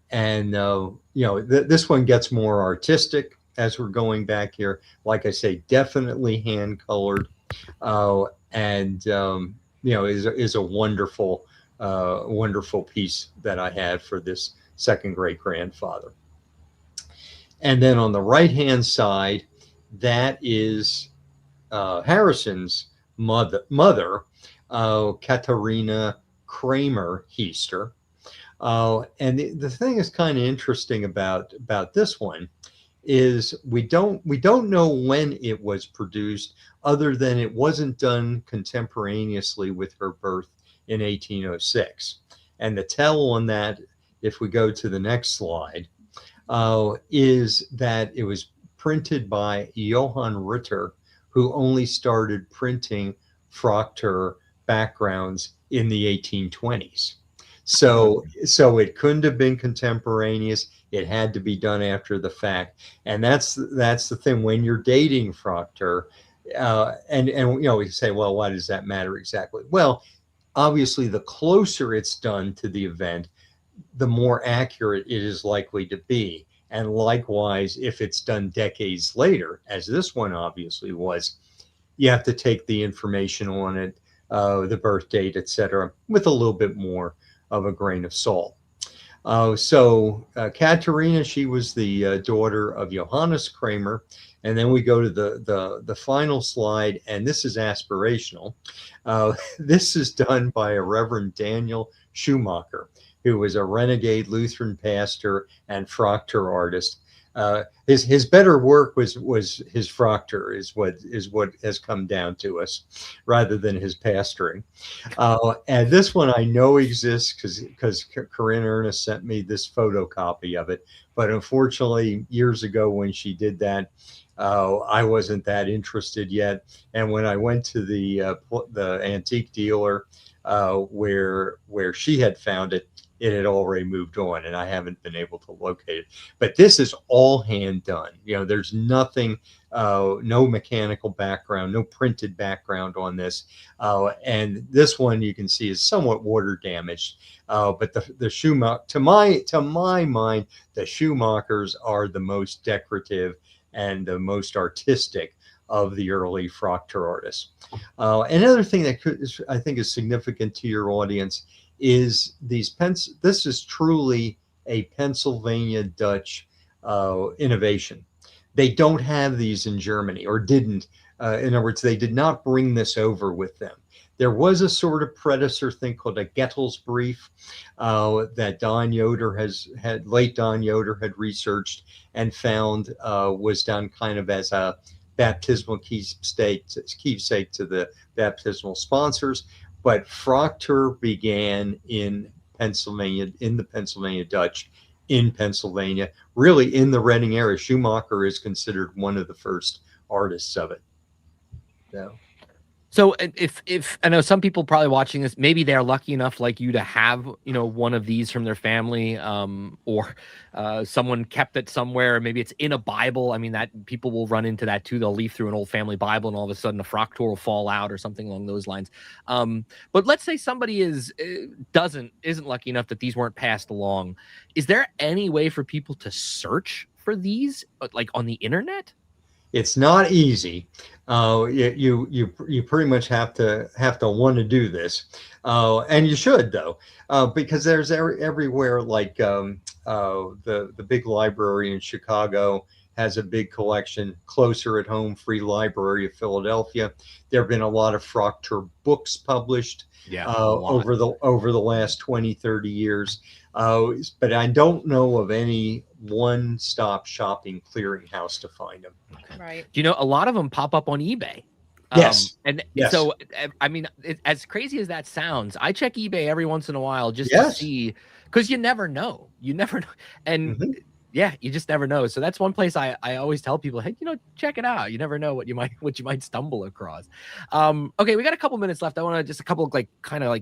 B: This one gets more artistic as we're going back here. Like I say, definitely hand colored, is a wonderful piece that I had for this second great grandfather. And then on the right hand side, that is Harrison's mother, Katharina Kramer Heister. And the thing is kind of interesting about this one is we don't know when it was produced, other than it wasn't done contemporaneously with her birth in 1806. And the tell on that, if we go to the next slide, is that it was printed by Johann Ritter, who only started printing Proctor backgrounds in the 1820s. So it couldn't have been contemporaneous. It had to be done after the fact. And that's the thing when you're dating Proctor. And we say, well, why does that matter exactly? Well, obviously, the closer it's done to the event, the more accurate it is likely to be. And likewise, if it's done decades later, as this one obviously was, you have to take the information on it, the birth date, etc., with a little bit more of a grain of salt. Katharina, she was the daughter of Johannes Kramer. And then we go to the final slide, and this is aspirational. This is done by a Reverend Daniel Schumacher, who was a renegade Lutheran pastor and Proctor artist. His better work was his Proctor, is what has come down to us, rather than his pastoring. And this one I know exists because Corinne Ernest sent me this photocopy of it. But unfortunately, years ago when she did that, I wasn't that interested yet. And when I went to the antique dealer where she had found it, it had already moved on, and I haven't been able to locate it. But this is all hand done. There's nothing, no mechanical background, no printed background on this. And this one you can see is somewhat water damaged. But the Schumacher, to my mind, the Schumachers are the most decorative and the most artistic of the early Proctor artists. Another thing that I think is significant to your audience is this is truly a Pennsylvania Dutch innovation. They don't have these in Germany, or didn't. In other words, they did not bring this over with them. There was a sort of predecessor thing called a Gettelsbrief that late Don Yoder had researched and found was done kind of as a baptismal keepsake to the baptismal sponsors. But Proctor began in Pennsylvania, in the Pennsylvania Dutch, in Pennsylvania, really in the Reading area. Schumacher is considered one of the first artists of it. So.
A: So if I know some people probably watching this, maybe they're lucky enough like you to have, one of these from their family, or someone kept it somewhere. Maybe it's in a Bible. I mean, that people will run into that too. They'll leaf through an old family Bible and all of a sudden a fractor will fall out or something along those lines. But let's say somebody isn't lucky enough that these weren't passed along. Is there any way for people to search for these, like on the internet?
B: It's not easy. You pretty much have to want to do this, and you should though, because there's everywhere. Like the big library in Chicago has a big collection. Closer at home, Free Library of Philadelphia. There have been a lot of Proctor books published over the last 20, 30 years. But I don't know of any one-stop shopping clearinghouse to find them.
C: Right.
A: A lot of them pop up on eBay.
B: Yes.
A: Yes. So, I mean, as crazy as that sounds, I check eBay every once in a while just to see, because you never know. And yeah, you just never know. So that's one place I always tell people, hey, check it out. You never know what you might stumble across. Okay, we got a couple minutes left. I want to just kind of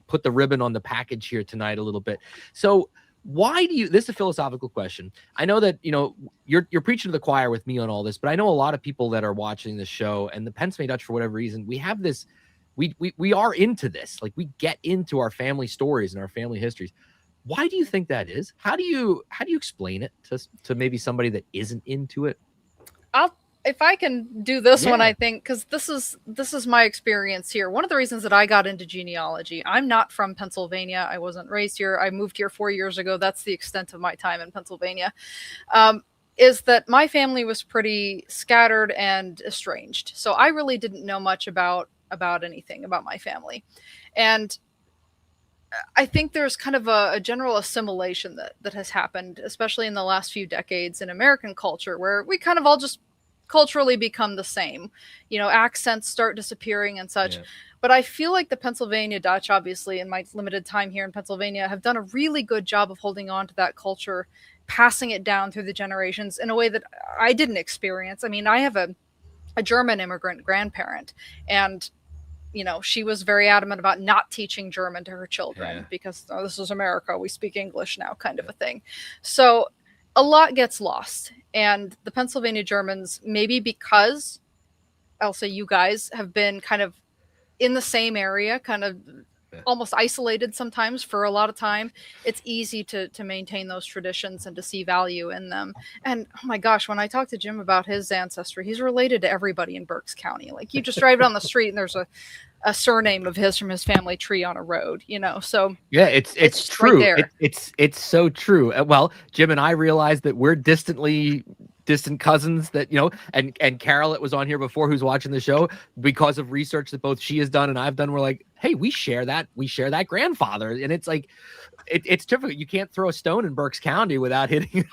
A: put the ribbon on the package here tonight a little bit. So why do this is a philosophical question. I know that, you're preaching to the choir with me on all this, but I know a lot of people that are watching this show and the Pennsylvania Dutch, for whatever reason, we have this, we are into this. Like, we get into our family stories and our family histories. Why do you think that is? How do you explain it to maybe somebody that isn't into it?
C: If I can do this one, I think, because this is my experience here. One of the reasons that I got into genealogy, I'm not from Pennsylvania. I wasn't raised here. I moved here 4 years ago. That's the extent of my time in Pennsylvania. Is that my family was pretty scattered and estranged. So I really didn't know much about anything about my family. And I think there's kind of a general assimilation that has happened, especially in the last few decades in American culture, where we kind of all just culturally become the same. Accents start disappearing and such. Yeah. But I feel like the Pennsylvania Dutch, obviously, in my limited time here in Pennsylvania, have done a really good job of holding on to that culture, passing it down through the generations in a way that I didn't experience. I mean, I have a German immigrant grandparent, and she was very adamant about not teaching German to her children because this is America, we speak English now, kind of a thing. So a lot gets lost. And the Pennsylvania Germans, maybe because I'll say you guys have been kind of in the same area, kind of almost isolated sometimes for a lot of time, it's easy to maintain those traditions and to see value in them. And oh my gosh, when I talked to Jim about his ancestry, he's related to everybody in Berks County. Like, you just drive down the street and there's a surname of his from his family tree on a road, so
A: yeah, it's true.
C: Right there.
A: It's so true. Well, Jim and I realized that we're distant cousins, that and Carol, it was on here before, who's watching the show, because of research that both she has done and I've done. We're like, hey, we share that grandfather. And it's like, it's difficult. You can't throw a stone in Berks County without hitting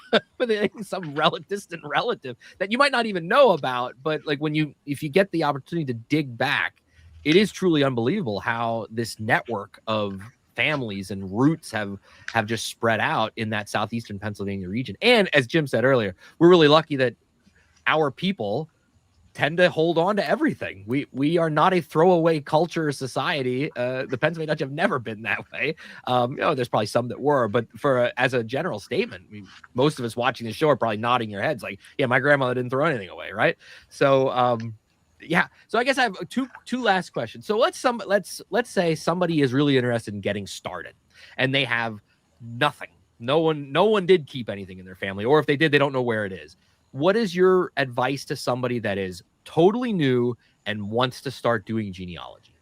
A: some distant relative that you might not even know about. But like, if you get the opportunity to dig back, it is truly unbelievable how this network of families and roots have just spread out in that southeastern Pennsylvania region. And as Jim said earlier, we're really lucky that our people tend to hold on to everything. We are not a throwaway culture society. The Pennsylvania Dutch have never been that way. There's probably some that were, but as a general statement, most of us watching the show are probably nodding your heads like, yeah, my grandmother didn't throw anything away, right? So yeah. So I guess I have two last questions. So let's say somebody is really interested in getting started and they have nothing. No one did keep anything in their family, or if they did, they don't know where it is. What is your advice to somebody that is totally new and wants to start doing genealogy?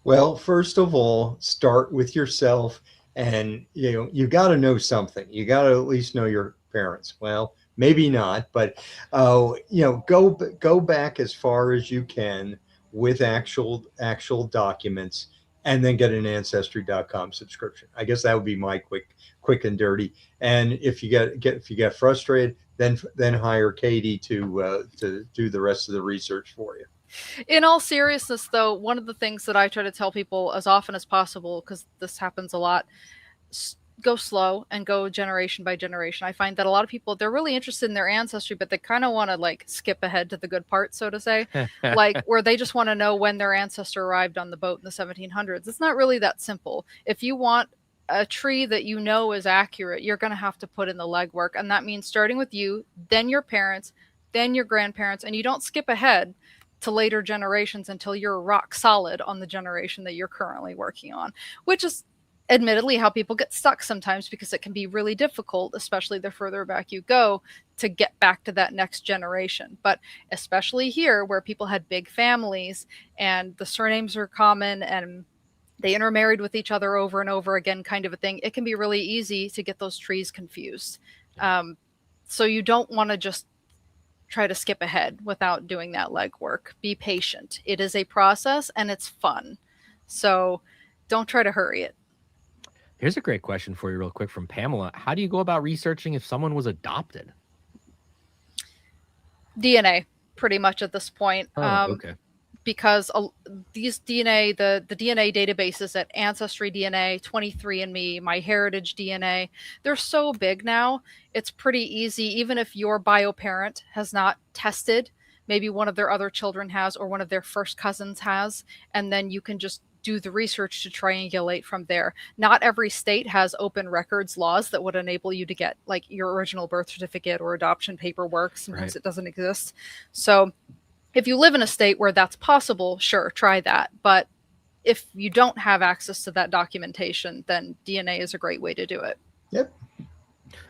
B: Well, first of all, start with yourself, and you got to know something. You got to at least know your parents. Well, maybe not, but go back as far as you can with actual documents, and then get an Ancestry.com subscription. I guess that would be my quick and dirty. And if you get frustrated, then hire Katy to do the rest of the research for you.
C: In all seriousness, though, one of the things that I try to tell people as often as possible, because this happens a lot, go slow and go generation by generation. I find that a lot of people, they're really interested in their ancestry, but they kind of want to like skip ahead to the good part, so to say, like where they just want to know when their ancestor arrived on the boat in the 1700s. It's not really that simple. If you want a tree that you know is accurate, you're going to have to put in the legwork. And that means starting with you, then your parents, then your grandparents, and you don't skip ahead to later generations until you're rock solid on the generation that you're currently working on, which is admittedly how people get stuck sometimes, because it can be really difficult, especially the further back you go, to get back to that next generation. But especially here where people had big families and the surnames are common and they intermarried with each other over and over again, kind of a thing, it can be really easy to get those trees confused. So you don't want to just try to skip ahead without doing that legwork. Be patient. It is a process and it's fun. So don't try to hurry it.
A: Here's a great question for you real quick from Pamela. How do you go about researching if someone was adopted?
C: DNA, pretty much at this point.
A: Okay.
C: Because these DNA, the DNA databases at Ancestry DNA, 23andMe, MyHeritage DNA, they're so big now, it's pretty easy, even if your bio parent has not tested, maybe one of their other children has, or one of their first cousins has, and then you can just do the research to triangulate from there. Not every state has open records laws that would enable you to get like your original birth certificate or adoption paperwork. Sometimes it doesn't exist. So if you live in a state where that's possible, sure, try that. But if you don't have access to that documentation, then DNA is a great way to do it.
B: Yep.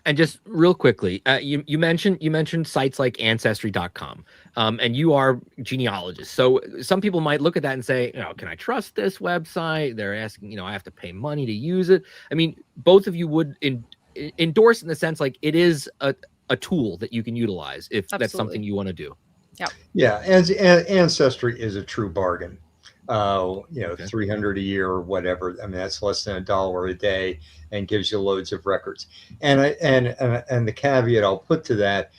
A: And just real quickly, you mentioned sites like Ancestry.com, and you are genealogists. So some people might look at that and say, can I trust this website? They're asking, I have to pay money to use it. I mean, both of you would endorse in the sense like it is a tool that you can utilize if that's something you want to do.
B: Yeah. Ancestry is a true bargain.
A: Okay.
B: $300 a year or whatever. I mean, that's less than $1 a day and gives you loads of records. And the caveat I'll put to that,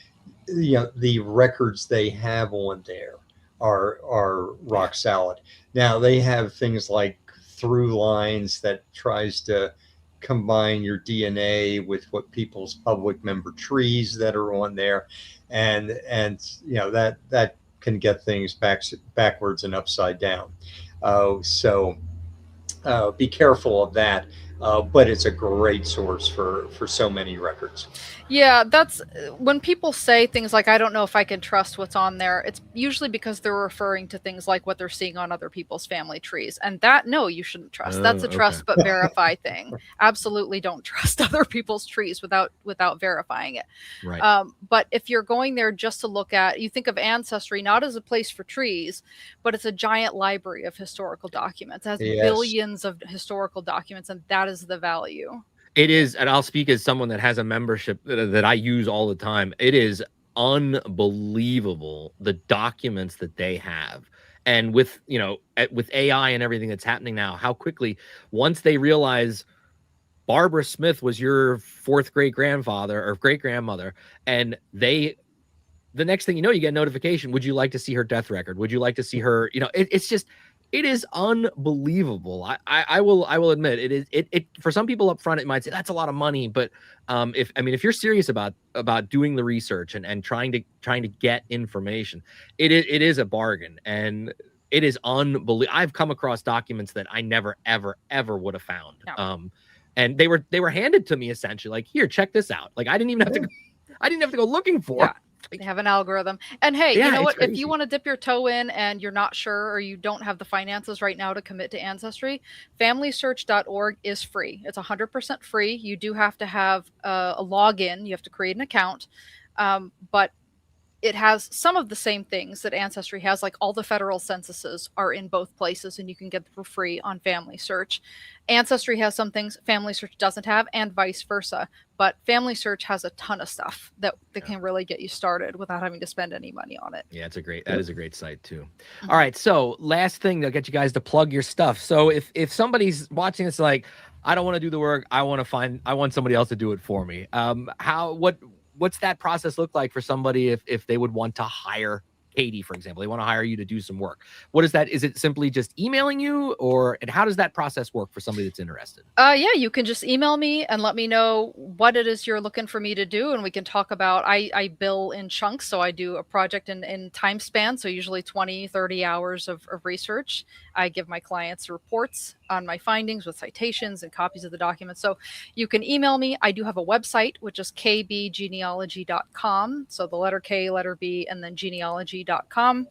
B: the records they have on there are rock solid. Now they have things like through lines that tries to combine your DNA with what people's public member trees that are on there, and that can get things backwards and upside down. So be careful of that. But it's a great source for so many records.
C: Yeah, that's when people say things like, I don't know if I can trust what's on there. It's usually because they're referring to things like what they're seeing on other people's family trees. And that, no, you shouldn't trust. That's a trust but verify thing. Absolutely don't trust other people's trees without verifying it.
A: Right.
C: But if you're going there just to look at, you think of Ancestry not as a place for trees, but it's a giant library of historical documents. It has billions of historical documents, and that is the value.
A: It is, and I'll speak as someone that has a membership that I use all the time. It is unbelievable the documents that they have. And with AI and everything that's happening now, how quickly, once they realize Barbara Smith was your fourth great grandfather or great grandmother, and the next thing you know, you get a notification. Would you like to see her death record? Would you like to see her? It's just, it is unbelievable. I will admit it for some people up front, it might say that's a lot of money, but if you're serious about doing the research and trying to get information, it is a bargain, and it is unbelievable. I've come across documents that I never ever would have found.
C: No.
A: And they were handed to me essentially, like, here, check this out. Like I didn't even have to go looking for it.
C: They have an algorithm. And hey, you know what?
A: Crazy.
C: If you want to dip your toe in and you're not sure, or you don't have the finances right now to commit to Ancestry, FamilySearch.org is free. It's 100% free. You do have to have a login. You have to create an account. But it has some of the same things that Ancestry has, like all the federal censuses are in both places, and you can get them for free on Family Search. Ancestry has some things Family Search doesn't have, and vice versa. But Family Search has a ton of stuff that can really get you started without having to spend any money on it.
A: Yeah, that is a great site too. All right, so last thing to get you guys to plug your stuff. So if somebody's watching this, like, I don't want to do the work, I want somebody else to do it for me. What's that process look like for somebody if they would want to hire Katy, for example, they want to hire you to do some work. What is that? Is it simply just emailing you, and how does that process work for somebody that's interested?
C: Yeah, you can just email me and let me know what it is you're looking for me to do, and we can talk about. I bill in chunks, so I do a project in time span, so usually 20, 30 hours of research. I give my clients reports on my findings with citations and copies of the documents. So you can email me. I do have a website, which is kbgenealogy.com. So the letter K, letter B, and then genealogy.com.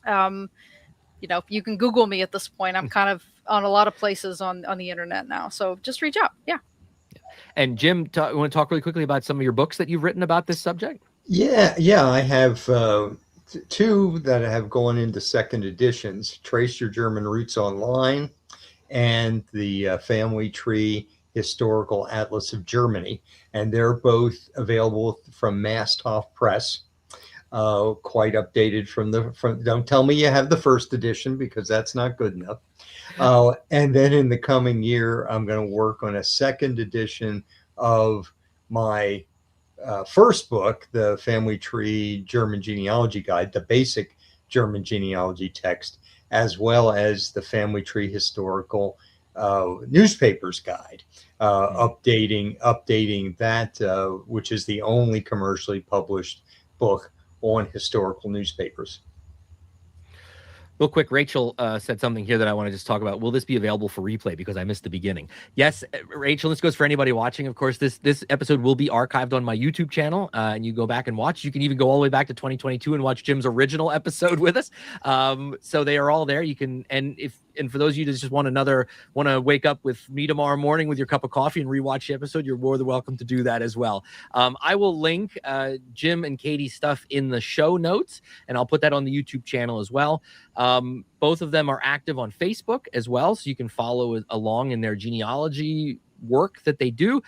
C: You can Google me at this point. I'm kind of on a lot of places on the internet now. So just reach out. Yeah.
A: And Jim, you want to talk really quickly about some of your books that you've written about this subject?
B: Yeah. I have two that have gone into second editions: Trace Your German Roots Online and the Family Tree Historical Atlas of Germany. And they're both available from Masthoff Press. Quite updated from don't tell me you have the first edition, because that's not good enough. And then in the coming year, I'm going to work on a second edition of my first book, the Family Tree German Genealogy Guide, the basic German genealogy text, as well as the Family Tree Historical Newspapers Guide, updating that, which is the only commercially published book on historical newspapers.
A: Real quick, Rachel said something here that I want to just talk about. Will this be available for replay? Because I missed the beginning. Yes, Rachel, this goes for anybody watching. Of course, this episode will be archived on my YouTube channel, and you go back and watch. You can even go all the way back to 2022 and watch Jim's original episode with us. So they are all there. You can, and for those of you that just want to wake up with me tomorrow morning with your cup of coffee and rewatch the episode, you're more than welcome to do that as well. I will link Jim and Katy's stuff in the show notes, and I'll put that on the YouTube channel as well. Both of them are active on Facebook as well, so you can follow along in their genealogy work that they do.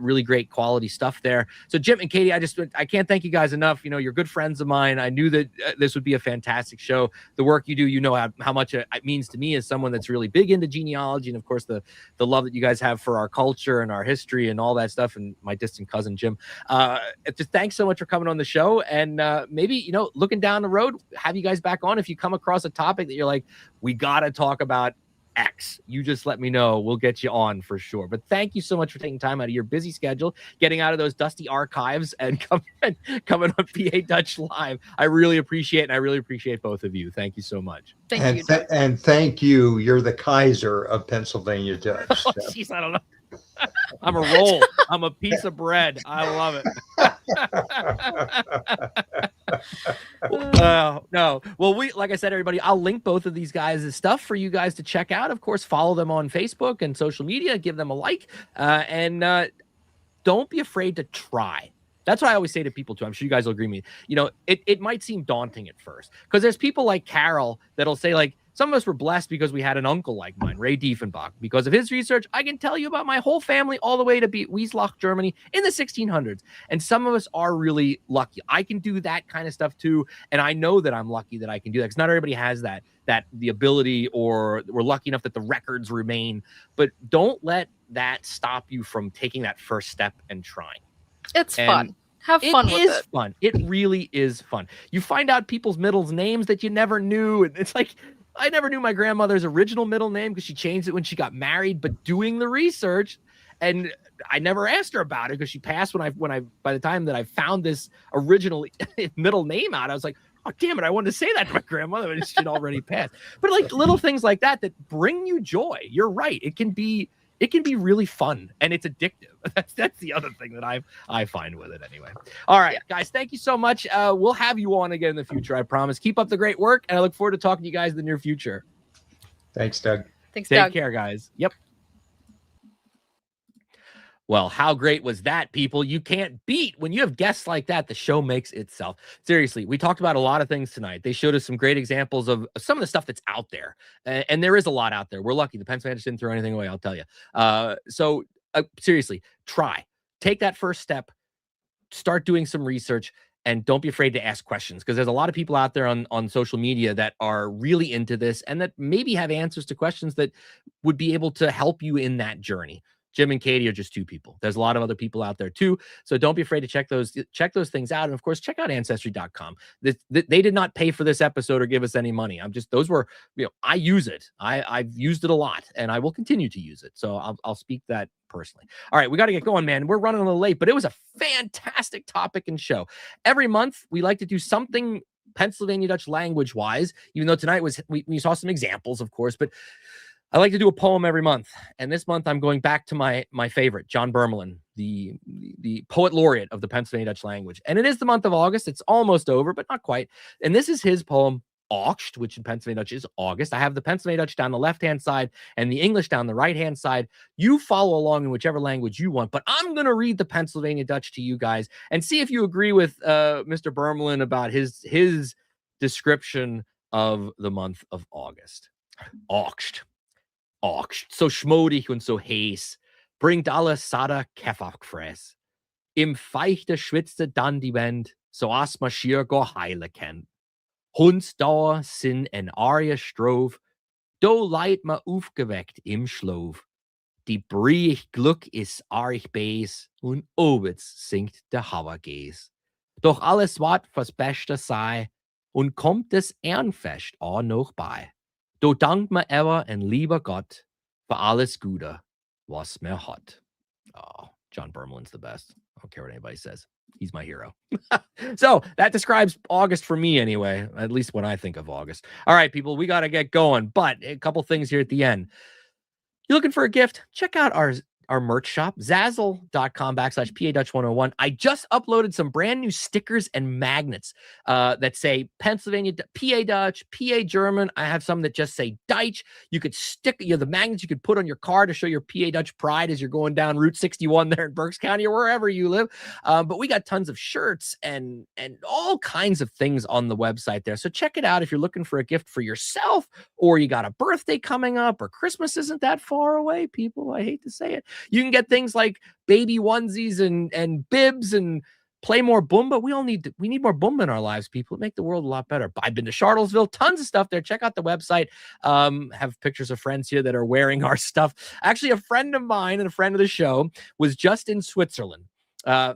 A: Really great quality stuff there. So Jim and Katy, I can't thank you guys enough. You're good friends of mine. I knew that this would be a fantastic show. The work you do, how much it means to me as someone that's really big into genealogy, and of course the love that you guys have for our culture and our history and all that stuff, and my distant cousin Jim. Just thanks so much for coming on the show, and maybe looking down the road, have you guys back on if you come across a topic that you're like, we gotta talk about X. You just let me know. We'll get you on for sure. But thank you so much for taking time out of your busy schedule, getting out of those dusty archives, and coming on PA Dutch Live. I really appreciate it, and I really appreciate both of you. Thank you so much.
C: Thank you.
B: And thank you. You're the Kaiser of Pennsylvania Dutch.
A: Oh, jeez, I don't know. I'm a roll. I'm a piece of bread. I love it. No. Well, like I said, everybody, I'll link both of these guys' stuff for you guys to check out. Of course, follow them on Facebook and social media. Give them a like. And don't be afraid to try. That's what I always say to people, too. I'm sure you guys will agree with me. It might seem daunting at first, because there's people like Carol that'll say, like, some of us were blessed because we had an uncle like mine, Ray Diefenbach. Because of his research, I can tell you about my whole family all the way to Wieslach, Germany in the 1600s. And some of us are really lucky. I can do that kind of stuff too. And I know that I'm lucky that I can do that, because not everybody has the ability, or we're lucky enough that the records remain. But don't let that stop you from taking that first step and trying.
C: It's fun. Have fun with it. It is
A: fun. It really is fun. You find out people's middle names that you never knew. And it's like, I never knew my grandmother's original middle name because she changed it when she got married. But doing the research, and I never asked her about it because she passed by the time that I found this original middle name out, I was like, oh, damn it, I wanted to say that to my grandmother, and she'd already passed. But like little things like that bring you joy. You're right. It can be really fun, and it's addictive. That's the other thing that I find with it anyway. All right, guys, thank you so much. We'll have you on again in the future, I promise. Keep up the great work, and I look forward to talking to you guys in the near future.
B: Thanks, Doug.
C: Thanks, Doug.
A: Take care, guys. Yep. Well, how great was that, people? You can't beat when you have guests like that. The show makes itself. Seriously, we talked about a lot of things tonight. They showed us some great examples of some of the stuff that's out there. And there is a lot out there. We're lucky. The Pennsylvania didn't throw anything away, I'll tell you. So seriously, try. Take that first step. Start doing some research. And don't be afraid to ask questions, because there's a lot of people out there on social media that are really into this and that maybe have answers to questions that would be able to help you in that journey. Jim and Katy are just two people. There's a lot of other people out there too. So don't be afraid to check those things out. And of course, check out ancestry.com. They did not pay for this episode or give us any money. Those were, I use it. I've used it a lot and I will continue to use it. So I'll speak that personally. All right, we got to get going, man. We're running a little late, but it was a fantastic topic and show. Every month we like to do something Pennsylvania Dutch language wise, even though tonight we saw some examples, of course, but I like to do a poem every month. And this month I'm going back to my favorite, John Birmelin, the poet laureate of the Pennsylvania Dutch language. And it is the month of August. It's almost over, but not quite. And this is his poem, Aagscht, which in Pennsylvania Dutch is August. I have the Pennsylvania Dutch down the left-hand side and the English down the right-hand side. You follow along in whichever language you want, but I'm going to read the Pennsylvania Dutch to you guys and see if you agree with Mr. Birmelin about his description of the month of August. Aagscht. Aagscht, so schmodig und so heiß, bringt alle Sada Kefferfress. Im Feichte schwitzte dann die Wind, so as ma schier go heile kennt. Hundsdauer sin en arie stroof, do leid ma aufgeweckt im Schlaf. Die briech Glück is arich bees, und obits singt der Hauergees. Doch alles wat was Beste sei, und kommt des Ehrenfest auch noch bei. Do dank me ever en lieber Gott für alles Gute, was mir hat. Oh, John Birmelin's the best. I don't care what anybody says. He's my hero. So that describes August for me anyway, at least when I think of August. All right, people, we got to get going, but a couple things here at the end. You're looking for a gift? Check out our merch shop, Zazzle.com/PA Dutch 101. I just uploaded some brand new stickers and magnets that say Pennsylvania, PA Dutch, PA German. I have some that just say Deutsch. You could stick, the magnets you could put on your car to show your PA Dutch pride as you're going down Route 61 there in Berks County or wherever you live. But we got tons of shirts and all kinds of things on the website there. So check it out if you're looking for a gift for yourself or you got a birthday coming up or Christmas isn't that far away, people. I hate to say it. You can get things like baby onesies and bibs and play more Boomba. We need more Boomba in our lives, people. Make the world a lot better. I've been to Charlottesville, tons of stuff there. Check out the website. Have pictures of friends here that are wearing our stuff. Actually, a friend of mine and a friend of the show was just in Switzerland.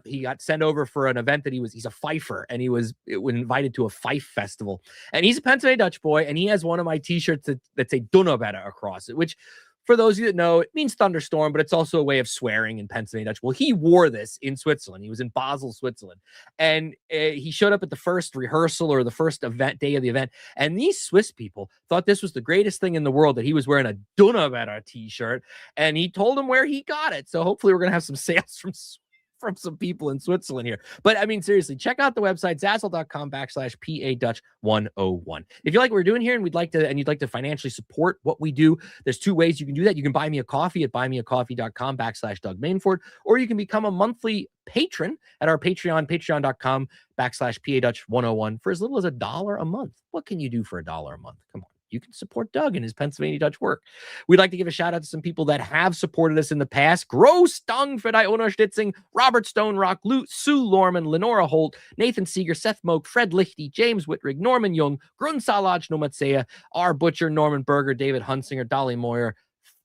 A: He got sent over for an event that he's a fifer and he was invited to a fife festival. And he's a Pennsylvania Dutch boy and he has one of my t-shirts that say Donnerwetter across it, which for those of you that know, it means thunderstorm, but it's also a way of swearing in Pennsylvania Dutch. Well, he wore this in Switzerland. He was in Basel, Switzerland. And he showed up at the first rehearsal or the first day of the event. And these Swiss people thought this was the greatest thing in the world that he was wearing a Donnerwetter t-shirt. And he told them where he got it. So hopefully we're going to have some sales from some people in Switzerland here. But I mean, seriously, check out the website, Zazzle.com/PA Dutch 101. If you like what we're doing here and you'd like to financially support what we do, there's two ways you can do that. You can buy me a coffee at buymeacoffee.com/Doug Mainford, or you can become a monthly patron at our Patreon, patreon.com/PA Dutch 101 for as little as $1 a month. What can you do for $1 a month? Come on. You can support Doug and his Pennsylvania Dutch work. We'd like to give a shout out to some people that have supported us in the past. Gross Dung für die Unterstützung, Robert Stone Rock, Sue Lorman, Lenora Holt, Nathan Seeger, Seth Moak, Fred Lichty, James Whitrig, Norman Young, Grunsalaj Nomatsea, R. Butcher, Norman Berger, David Hunsinger, Dolly Moyer,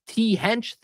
A: T. Hench,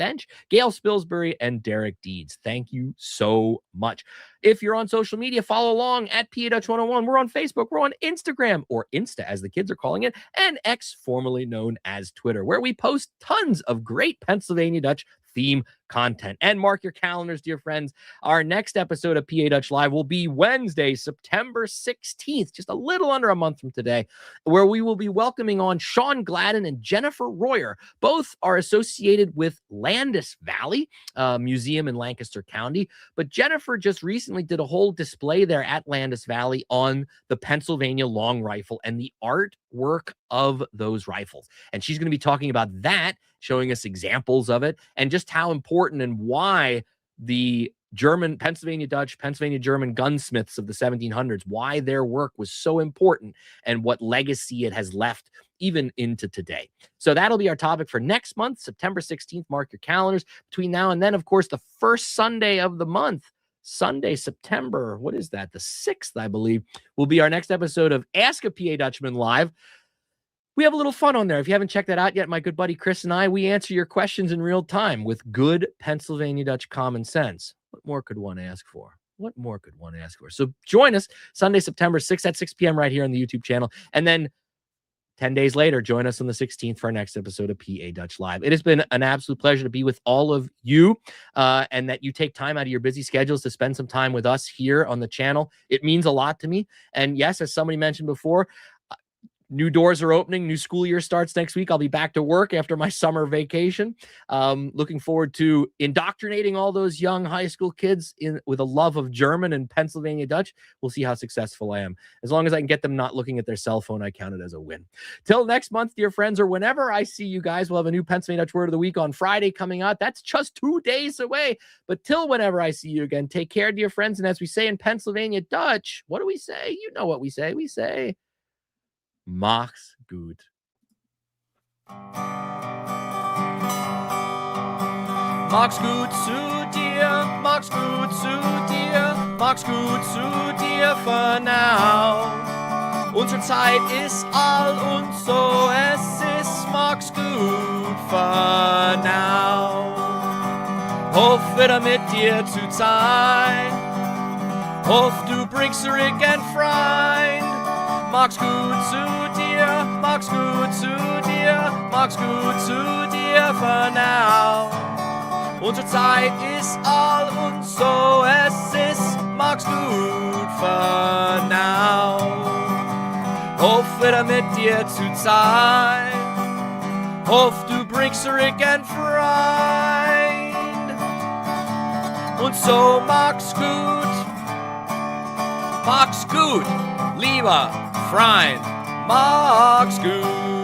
A: Gail Spilsbury, and Derek Deeds. Thank you so much. If you're on social media, follow along at PA Dutch 101. We're on Facebook. We're on Instagram, or Insta as the kids are calling it, and X, formerly known as Twitter, where we post tons of great Pennsylvania Dutch theme content. And mark your calendars, dear friends. Our next episode of PA Dutch Live will be Wednesday, September 16th, just a little under a month from today, where we will be welcoming on Sean Gladden and Jennifer Royer. Both are associated with Landis Valley Museum in Lancaster County, but Jennifer just recently did a whole display there at Landis Valley on the Pennsylvania long rifle and the artwork of those rifles. And she's going to be talking about that, showing us examples of it, and just how important and why the Pennsylvania German gunsmiths of the 1700s, why their work was so important and what legacy it has left even into today. So that'll be our topic for next month, September 16th. Mark your calendars. Between now and then, of course, the first Sunday of the month, Sunday, September, what is that? The 6th, I believe, will be our next episode of Ask a PA Dutchman Live. We have a little fun on there. If you haven't checked that out yet, my good buddy Chris and I, we answer your questions in real time with good Pennsylvania Dutch common sense. What more could one ask for? What more could one ask for? So join us Sunday, September 6th at 6 p.m. right here on the YouTube channel. And then 10 days later, join us on the 16th for our next episode of PA Dutch Live. It has been an absolute pleasure to be with all of you and that you take time out of your busy schedules to spend some time with us here on the channel. It means a lot to me. And yes, as somebody mentioned before, new doors are opening. New school year starts next week. I'll be back to work after my summer vacation. Looking forward to indoctrinating all those young high school kids with a love of German and Pennsylvania Dutch. We'll see how successful I am. As long as I can get them not looking at their cell phone, I count it as a win. Till next month, dear friends, or whenever I see you guys, we'll have a new Pennsylvania Dutch Word of the Week on Friday coming out. That's just 2 days away. But till whenever I see you again, take care, dear friends. And as we say in Pennsylvania Dutch, what do we say? You know what we say. We say, mach's gut. Mach's gut zu dir, mach's gut zu dir, mach's gut zu dir for now. Unsere Zeit ist all und so es ist, mach's gut for now. Hoff wieder mit dir zu sein, hoff du bringst zurück ein Freund. Mach's gut zu dir, mach's gut zu dir, mach's gut zu dir for now. Unsere Zeit ist all und so es ist, mach's gut for now. Hoff wieder mit dir zu sein, hoff du bringst zurück ein Freund. Und so mach's gut, lieber Freund, mach's gut.